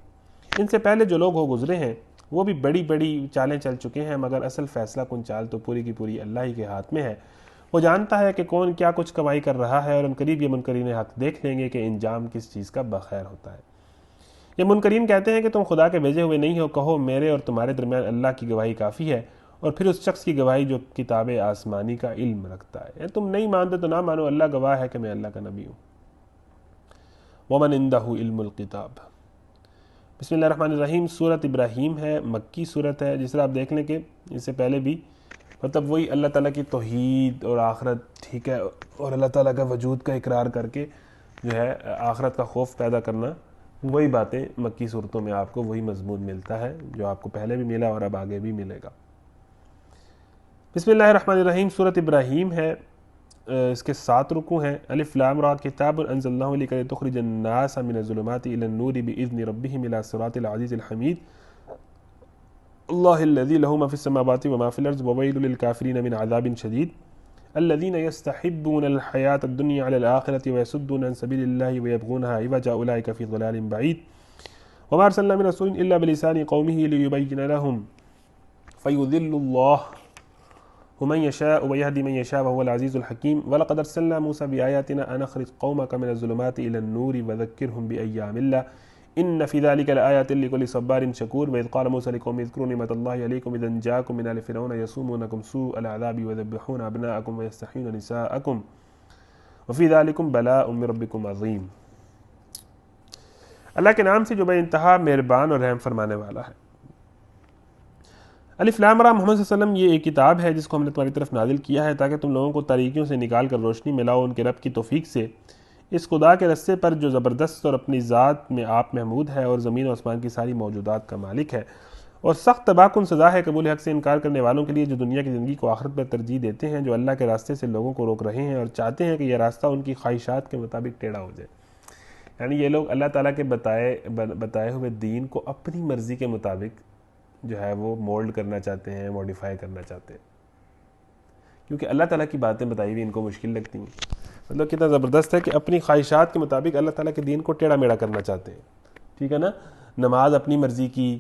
ان سے پہلے جو لوگ ہو گزرے ہیں وہ بھی بڑی بڑی چالیں چل چکے ہیں، مگر اصل فیصلہ کن چال تو پوری کی پوری اللہ ہی کے ہاتھ میں ہے۔ وہ جانتا ہے کہ کون کیا کچھ کمائی کر رہا ہے، اور عنقریب یہ منکرین حق دیکھ لیں گے کہ انجام کس چیز کا بخیر ہوتا ہے۔ یہ منکرین کہتے ہیں کہ تم خدا کے بھیجے ہوئے نہیں ہو، کہو میرے اور تمہارے درمیان اللہ کی گواہی کافی ہے، اور پھر اس شخص کی گواہی جو کتاب آسمانی کا علم رکھتا ہے۔ یعنی تم نہیں مانتے تو نہ مانو، اللہ گواہ ہے کہ میں اللہ کا نبی ہوں۔ ومن عنده علم الکتاب۔ بسم اللہ الرحمن الرحیم۔ سورۃ ابراہیم ہے، مکی سورت ہے، جس طرح آپ دیکھ لیں کہ اس سے پہلے بھی مطلب وہی اللہ تعالیٰ کی توحید اور آخرت، ٹھیک ہے، اور اللہ تعالیٰ کا وجود کا اقرار کر کے جو ہے آخرت کا خوف پیدا کرنا، وہی باتیں مکی صورتوں میں آپ کو وہی مضمون ملتا ہے جو آپ کو پہلے بھی ملا اور اب آگے بھی ملے گا۔ بسم اللہ الرحمن الرحیم۔ سورۃ ابراہیم ہے، اس کے 7 رکوع ہیں۔ الف لام را کتاب انزلناہ الیک لتخرج الناس من الظلمات الی النور باذن ربهم الی صراط العزیز الحمید اللہ الذی له ما فی السماوات وما فی الارض وویل للکافرین من عذاب شدید الذین یستحبون الحیاۃ الدنیا علی الآخرۃ ویصدون عن سبیل اللہ ویبغونها عوجا اولئک فی ضلال بعید وما ارسلنا من رسول الا بلسان قومه ليبین لهم فیضل اللہ ومن يشاء ويهدي من يشاء وهو العزيز الحكيم ولقد ارسلنا موسى بآياتنا ان اخرج قومك من الظلمات الى النور وذكرهم بايام الله ان في ذلك لآيات لكل صبار شكور واذ قال موسى لقومه اذكروا نعمة الله عليكم اذ جاءكم من آل فرعون يسومونكم سوء العذاب ويذبحون ابناءكم ويستحيون نساءكم وفي ذلكم بلاء من ربكم عظيم۔ اللہ کے نام سے جو بے انتہا مہربان اور رحم فرمانے والا ہے۔ الف لام را محمد صلی اللہ علیہ وسلم، یہ ایک کتاب ہے جس کو ہم نے تمہاری طرف نازل کیا ہے تاکہ تم لوگوں کو تاریکیوں سے نکال کر روشنی ملاؤ ان کے رب کی توفیق سے، اس خدا کے رستے پر جو زبردست اور اپنی ذات میں آپ محمود ہے اور زمین و آسمان کی ساری موجودات کا مالک ہے، اور سخت تباہ کن سزا ہے قبول حق سے انکار کرنے والوں کے لیے جو دنیا کی زندگی کو آخرت پر ترجیح دیتے ہیں، جو اللہ کے راستے سے لوگوں کو روک رہے ہیں اور چاہتے ہیں کہ یہ راستہ ان کی خواہشات کے مطابق ٹیڑھا ہو جائے۔ یعنی یہ لوگ اللہ تعالیٰ کے بتائے ہوئے دین کو اپنی مرضی کے مطابق جو ہے وہ مولڈ کرنا چاہتے ہیں، موڈیفائی کرنا چاہتے ہیں، کیونکہ اللہ تعالیٰ کی باتیں بتائی ہوئی ان کو مشکل لگتی ہیں۔ مطلب کتنا زبردست ہے کہ اپنی خواہشات کے مطابق اللہ تعالیٰ کے دین کو ٹیڑھا میڑھا کرنا چاہتے ہیں، ٹھیک ہے نا۔ نماز اپنی مرضی کی،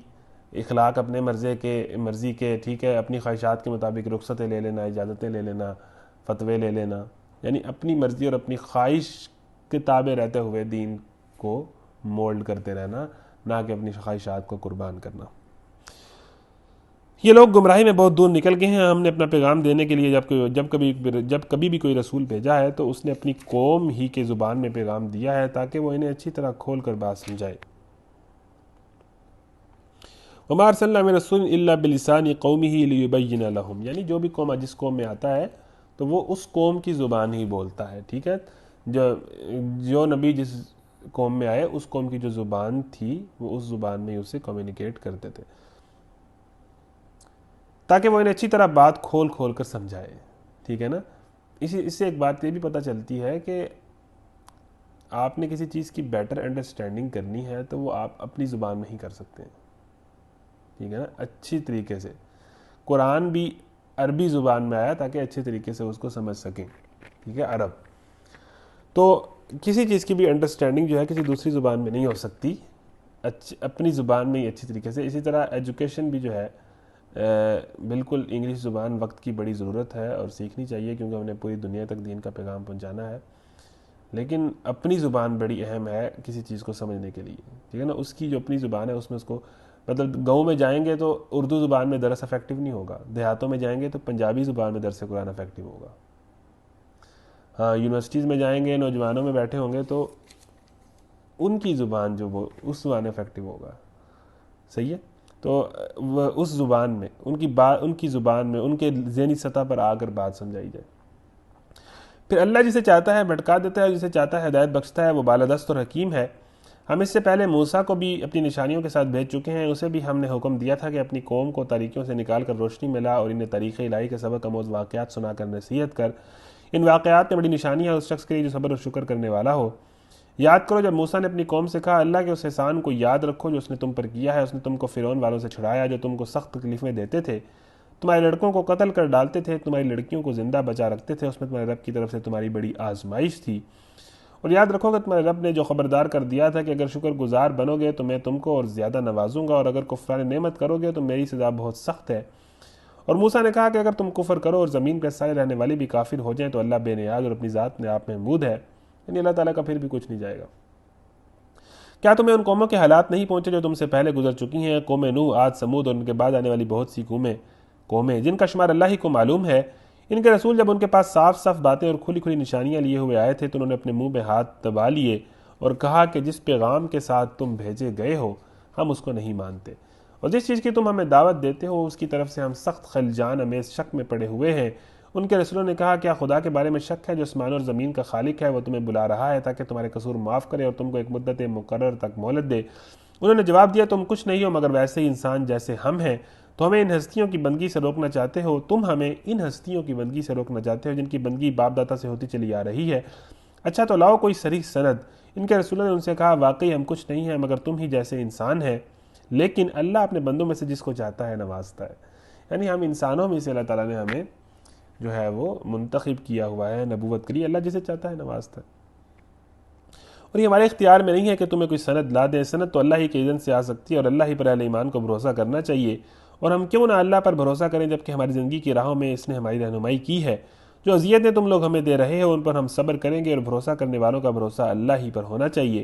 اخلاق اپنے مرضی کے، ٹھیک ہے، اپنی خواہشات کے مطابق رخصتیں لے لینا، اجازتیں لے لینا، فتوے لے لینا، یعنی اپنی مرضی اور اپنی خواہش کے تابع رہتے ہوئے دین کو مولڈ کرتے رہنا، نہ کہ اپنی خواہشات کو قربان کرنا۔ یہ لوگ گمراہی میں بہت دور نکل گئے ہیں۔ ہم نے اپنا پیغام دینے کے لیے جب کبھی بھی کوئی رسول بھیجا ہے تو اس نے اپنی قوم ہی کے زبان میں پیغام دیا ہے تاکہ وہ انہیں اچھی طرح کھول کر بات سمجھائے۔ وَمَا أَرْسَلْنَا مِن رَسُولٍ إِلَّا بِلِسَانِ قَوْمِهِ لِيُبَيِّنَ لَهُمْ، یعنی جو بھی قوم جس قوم میں آتا ہے تو وہ اس قوم کی زبان ہی بولتا ہے، ٹھیک ہے۔ جو نبی جس قوم میں آئے اس قوم کی جو زبان تھی وہ اس زبان میں اسے کمیونیکیٹ کرتے تھے تاکہ وہ انہیں اچھی طرح بات کھول کر سمجھائے، ٹھیک ہے نا۔ اس سے ایک بات یہ بھی پتہ چلتی ہے کہ آپ نے کسی چیز کی بیٹر انڈرسٹینڈنگ کرنی ہے تو وہ آپ اپنی زبان میں ہی کر سکتے ہیں، ٹھیک ہے نا، اچھی طریقے سے۔ قرآن بھی عربی زبان میں آیا تاکہ اچھے طریقے سے اس کو سمجھ سکیں، ٹھیک ہے، عرب۔ تو کسی چیز کی بھی انڈرسٹینڈنگ جو ہے کسی دوسری زبان میں نہیں ہو سکتی، اپنی زبان میں ہی اچھی طریقے سے۔ اسی طرح ایجوکیشن بھی جو ہے بالکل انگلش زبان وقت کی بڑی ضرورت ہے اور سیکھنی چاہیے، کیونکہ ہم نے پوری دنیا تک دین کا پیغام پہنچانا ہے، لیکن اپنی زبان بڑی اہم ہے کسی چیز کو سمجھنے کے لیے، ٹھیک ہے نا۔ اس کی جو اپنی زبان ہے اس میں اس کو، مطلب گاؤں میں جائیں گے تو اردو زبان میں درس افیکٹو نہیں ہوگا، دیہاتوں میں جائیں گے تو پنجابی زبان میں درس قرآن افیکٹو ہوگا، ہاں یونیورسٹیز میں جائیں گے نوجوانوں میں بیٹھے ہوں گے تو ان کی زبان جو وہ اس زبان افیکٹو ہوگا، صحیح ہے۔ تو اس زبان میں ان کی زبان میں ان کے ذہنی سطح پر آ کر بات سمجھائی جائے۔ پھر اللہ جسے چاہتا ہے بھٹکا دیتا ہے اور جسے چاہتا ہے ہدایت بخشتا ہے، وہ بالادست اور حکیم ہے۔ ہم اس سے پہلے موسیٰ کو بھی اپنی نشانیوں کے ساتھ بھیج چکے ہیں، اسے بھی ہم نے حکم دیا تھا کہ اپنی قوم کو تاریکیوں سے نکال کر روشنی میں لا اور انہیں طریق الہی کے سبق آموز واقعات سنا کر نصیحت کر۔ ان واقعات میں بڑی نشانی ہے اس شخص کے لیے جو صبر و شکر کرنے والا ہو۔ یاد کرو جب موسیٰ نے اپنی قوم سے کہا، اللہ کے اس احسان کو یاد رکھو جو اس نے تم پر کیا ہے، اس نے تم کو فرعون والوں سے چھڑایا جو تم کو سخت تکلیفیں دیتے تھے، تمہارے لڑکوں کو قتل کر ڈالتے تھے، تمہاری لڑکیوں کو زندہ بچا رکھتے تھے، اس میں تمہارے رب کی طرف سے تمہاری بڑی آزمائش تھی۔ اور یاد رکھو کہ تمہارے رب نے جو خبردار کر دیا تھا کہ اگر شکر گزار بنو گے تو میں تم کو اور زیادہ نوازوں گا، اور اگر کفران نعمت کرو گے تو میری سزا بہت سخت ہے۔ اور موسیٰ نے کہا کہ اگر تم کفر کرو اور زمین پر سارے رہنے والے بھی کافر ہو جائیں تو اللہ بے نیاز اور اپنی ذات میں آپ محمود ہے، یعنی اللہ تعالیٰ کا پھر بھی کچھ نہیں جائے گا۔ کیا تمہیں ان قوموں کے حالات نہیں پہنچے جو تم سے پہلے گزر چکی ہیں، قوم نوح، عاد، سمود اور ان کے بعد آنے والی بہت سی قومیں جن کا شمار اللہ ہی کو معلوم ہے۔ ان کے رسول جب ان کے پاس صاف صاف باتیں اور کھلی کھلی نشانیاں لیے ہوئے آئے تھے تو انہوں نے اپنے منہ پہ ہاتھ دبا لیے اور کہا کہ جس پیغام کے ساتھ تم بھیجے گئے ہو ہم اس کو نہیں مانتے، اور جس چیز کی تم ہمیں دعوت دیتے ہو اس کی طرف سے ہم سخت خلجان امیز شک میں پڑے ہوئے ہیں۔ ان کے رسولوں نے کہا، کیا خدا کے بارے میں شک ہے جو آسمان اور زمین کا خالق ہے؟ وہ تمہیں بلا رہا ہے تاکہ تمہارے قصور معاف کرے اور تم کو ایک مدت مقرر تک مہلت دے۔ انہوں نے جواب دیا، تم کچھ نہیں ہو مگر ویسے ہی انسان جیسے ہم ہیں، تو ہمیں ان ہستیوں کی بندگی سے روکنا چاہتے ہو، تم ہمیں ان ہستیوں کی بندگی سے روکنا چاہتے ہو جن کی بندگی باپ دادا سے ہوتی چلی آ رہی ہے۔ اچھا تو لاؤ کوئی صریح سند۔ ان کے رسولوں نے ان سے کہا، واقعی ہم کچھ نہیں ہیں مگر تم ہی جیسے انسان ہیں، لیکن اللہ اپنے بندوں میں سے جس کو چاہتا ہے نوازتا ہے۔ یعنی ہم انسانوں میں سے اللہ تعالیٰ نے ہمیں جو ہے وہ منتخب کیا ہوا ہے نبوت کے لیے، اللہ جسے چاہتا ہے نوازتا ہے، اور یہ ہمارے اختیار میں نہیں ہے کہ تمہیں کوئی سند لا دے۔ سند تو اللہ ہی کے اذن سے آ سکتی ہے اور اللہ ہی پر اہل ایمان کو بھروسہ کرنا چاہیے، اور ہم کیوں نہ اللہ پر بھروسہ کریں جبکہ ہماری زندگی کی راہوں میں اس نے ہماری رہنمائی کی ہے۔ جو اذیتیں تم لوگ ہمیں دے رہے ہو ان پر ہم صبر کریں گے، اور بھروسہ کرنے والوں کا بھروسہ اللہ ہی پر ہونا چاہیے۔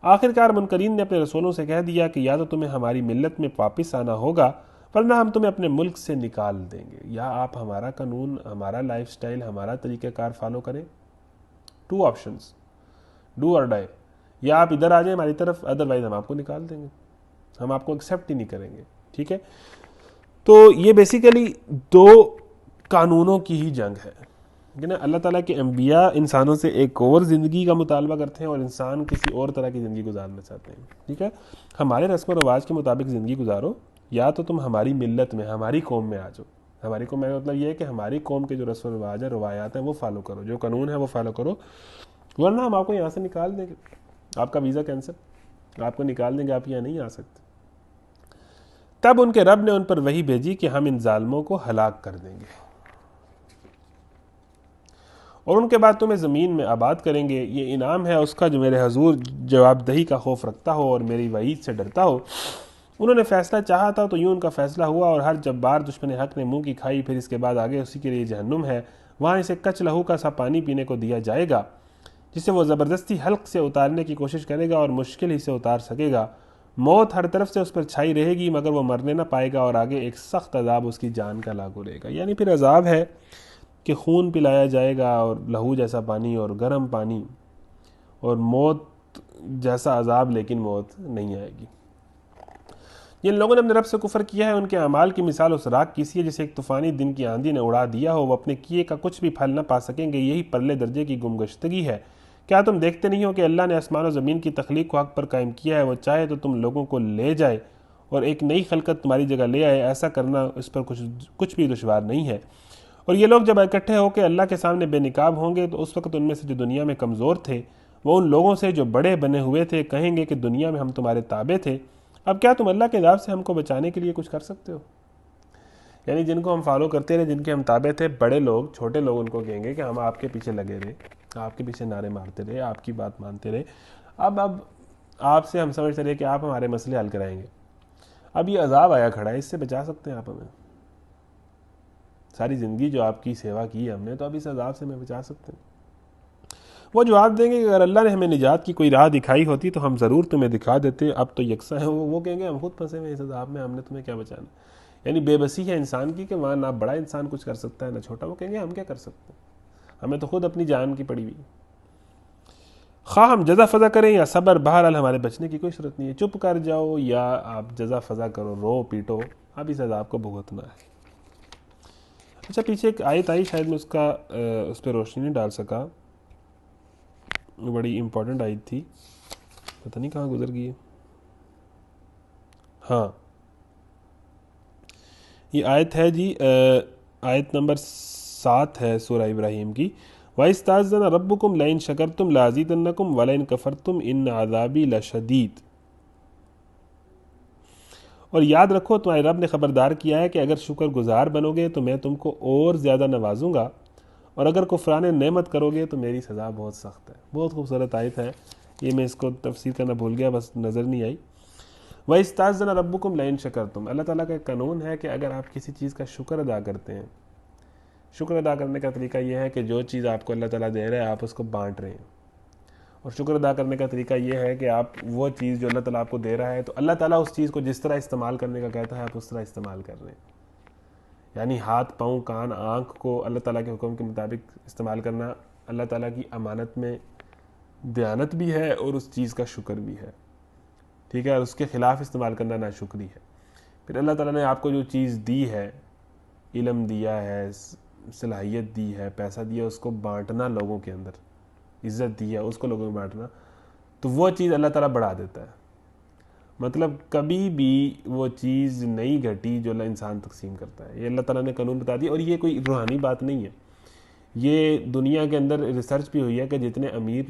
آخرکار منکرین نے اپنے رسولوں سے کہہ دیا کہ یا تو تمہیں ہماری ملت میں واپس آنا ہوگا ورنہ ہم تمہیں اپنے ملک سے نکال دیں گے، یا آپ ہمارا قانون، ہمارا لائف سٹائل، ہمارا طریقہ کار فالو کریں۔ 2 آپشنز، ڈو اور ڈائی، یا آپ ادھر آ جائیں ہماری طرف، ادروائز ہم آپ کو نکال دیں گے، ہم آپ کو ایکسیپٹ ہی نہیں کریں گے، ٹھیک ہے۔ تو یہ بیسیکلی 2 قانونوں کی ہی جنگ ہے کہ نا، اللہ تعالیٰ کے انبیاء انسانوں سے ایک اور زندگی کا مطالبہ کرتے ہیں اور انسان کسی اور طرح کی زندگی گزارنا چاہتے ہیں، ٹھیک ہے۔ ہمارے رسم و رواج کے مطابق زندگی گزارو، یا تو تم ہماری ملت میں ہماری قوم میں آ جاؤ. ہماری قوم میں مطلب یہ ہے کہ ہماری قوم کے جو رسم و رواج ہیں روایات ہیں وہ فالو کرو, جو قانون ہے وہ فالو کرو, ورنہ ہم آپ کو یہاں سے نکال دیں گے, آپ کا ویزا کینسل, آپ کو نکال دیں گے, آپ یہاں نہیں آ سکتے. تب ان کے رب نے ان پر وحی بھیجی کہ ہم ان ظالموں کو ہلاک کر دیں گے اور ان کے بعد تمہیں زمین میں آباد کریں گے. یہ انعام ہے اس کا جو میرے حضور جواب دہی کا خوف رکھتا ہو اور میری وعید سے ڈرتا ہو. انہوں نے فیصلہ چاہا تھا تو یوں ان کا فیصلہ ہوا, اور ہر جبار دشمن حق نے منہ کی کھائی, پھر اس کے بعد آگے اسی کے لیے جہنم ہے, وہاں اسے کچ لہو کا سا پانی پینے کو دیا جائے گا جسے وہ زبردستی حلق سے اتارنے کی کوشش کرے گا اور مشکل ہی سے اتار سکے گا. موت ہر طرف سے اس پر چھائی رہے گی مگر وہ مرنے نہ پائے گا, اور آگے ایک سخت عذاب اس کی جان کا لاگو رہے گا. یعنی پھر عذاب ہے کہ خون پلایا جائے گا اور لہو جیسا پانی اور گرم پانی اور موت جیسا عذاب, لیکن موت نہیں آئے گی. جن لوگوں نے اپنے رب سے کفر کیا ہے ان کے اعمال کی مثال اس راکھ کی سی ہے جسے ایک طوفانی دن کی آندھی نے اڑا دیا ہو. وہ اپنے کیے کا کچھ بھی پھل نہ پا سکیں گے, یہی پرلے درجے کی گمگشتگی ہے. کیا تم دیکھتے نہیں ہو کہ اللہ نے آسمان و زمین کی تخلیق کو حق پر قائم کیا ہے؟ وہ چاہے تو تم لوگوں کو لے جائے اور ایک نئی خلقت تمہاری جگہ لے آئے. ایسا کرنا اس پر کچھ بھی دشوار نہیں ہے. اور یہ لوگ جب اکٹھے ہو کے اللہ کے سامنے بے نقاب ہوں گے تو اس وقت ان میں سے جو دنیا میں کمزور تھے وہ ان لوگوں سے جو بڑے بنے ہوئے تھے کہیں گے کہ دنیا میں ہم تمہارے تابع تھے, اب کیا تم اللہ کے عذاب سے ہم کو بچانے کے لیے کچھ کر سکتے ہو؟ یعنی جن کو ہم فالو کرتے رہے, جن کے ہم تابع تھے, بڑے لوگ چھوٹے لوگ ان کو کہیں گے کہ ہم آپ کے پیچھے لگے رہے, آپ کے پیچھے نعرے مارتے رہے, آپ کی بات مانتے رہے, اب آپ سے ہم سمجھتے رہے کہ آپ ہمارے مسئلے حل کرائیں گے. اب یہ عذاب آیا کھڑا ہے, اس سے بچا سکتے ہیں آپ ہمیں؟ ساری زندگی جو آپ کی سیوا کی ہے ہم نے, تو اب اس عذاب سے ہمیں بچا سکتے ہیں؟ وہ جواب دیں گے کہ اگر اللہ نے ہمیں نجات کی کوئی راہ دکھائی ہوتی تو ہم ضرور تمہیں دکھا دیتے, ب تو یکساں ہیں. وہ کہیں گے ہم خود پھنسے ہوئے اس عذاب میں, ہم نے تمہیں کیا بچانا. یعنی بے بسی ہے انسان کی کہ وہاں نہ بڑا انسان کچھ کر سکتا ہے نہ چھوٹا. وہ کہیں گے ہم کیا کر سکتے ہیں, ہمیں تو خود اپنی جان کی پڑی ہوئی. خواہ ہم جزا فضا کریں یا صبر, بہرحال ہمارے بچنے کی کوئی صورت نہیں ہے. چپ کر جاؤ یا آپ جزا فضا کرو, رو پیٹو, اب اس عذاب کو بھگتنا ہے. اچھا پیچھے ایک آیت آئی, شاید میں اس پہ روشنی نہیں ڈال سکا, بڑی امپورٹنٹ آیت تھی, پتہ نہیں کہاں گزر گئی ہے. ہاں یہ آیت ہے جی, آیت نمبر 7 ہے سورہ ابراہیم کی. وَإِسْتَأْذَنَ رَبُّكُمْ لَئِن شَكَرْتُمْ لَأَزِيدَنَّكُمْ وَلَئِن كَفَرْتُمْ إِنَّ عَذَابِي لَشَدِيدٌ. اور یاد رکھو تمہارے رب نے خبردار کیا ہے کہ اگر شکر گزار بنو گے تو میں تم کو اور زیادہ نوازوں گا, اور اگر کفران نعمت کرو گے تو میری سزا بہت سخت ہے. بہت خوبصورت آیت ہے یہ, میں اس کو تفسیر کرنا بھول گیا, بس نظر نہیں آئی. وَإِسْتَأْذَنَ رَبُّكُمْ لَئِن شَكَرْتُمْ, اللہ تعالیٰ کا ایک قانون ہے کہ اگر آپ کسی چیز کا شکر ادا کرتے ہیں, شکر ادا کرنے کا طریقہ یہ ہے کہ جو چیز آپ کو اللہ تعالیٰ دے رہا ہے آپ اس کو بانٹ رہے ہیں. اور شکر ادا کرنے کا طریقہ یہ ہے کہ آپ وہ چیز جو اللہ تعالیٰ آپ کو دے رہا ہے تو اللہ تعالیٰ اس چیز کو جس طرح استعمال کرنے کا کہتا ہے آپ اس طرح استعمال کر رہے ہیں. یعنی ہاتھ, پاؤں, کان, آنکھ کو اللہ تعالیٰ کے حکم کے مطابق استعمال کرنا اللہ تعالیٰ کی امانت میں دیانت بھی ہے اور اس چیز کا شکر بھی ہے, ٹھیک ہے. اور اس کے خلاف استعمال کرنا ناشکری ہے. پھر اللہ تعالیٰ نے آپ کو جو چیز دی ہے, علم دیا ہے, صلاحیت دی ہے, پیسہ دیا, اس کو بانٹنا, لوگوں کے اندر عزت دی ہے اس کو لوگوں میں بانٹنا, تو وہ چیز اللہ تعالیٰ بڑھا دیتا ہے. مطلب کبھی بھی وہ چیز نہیں گھٹی جو اللہ انسان تقسیم کرتا ہے. یہ اللہ تعالیٰ نے قانون بتا دیا, اور یہ کوئی روحانی بات نہیں ہے, یہ دنیا کے اندر ریسرچ بھی ہوئی ہے کہ جتنے امیر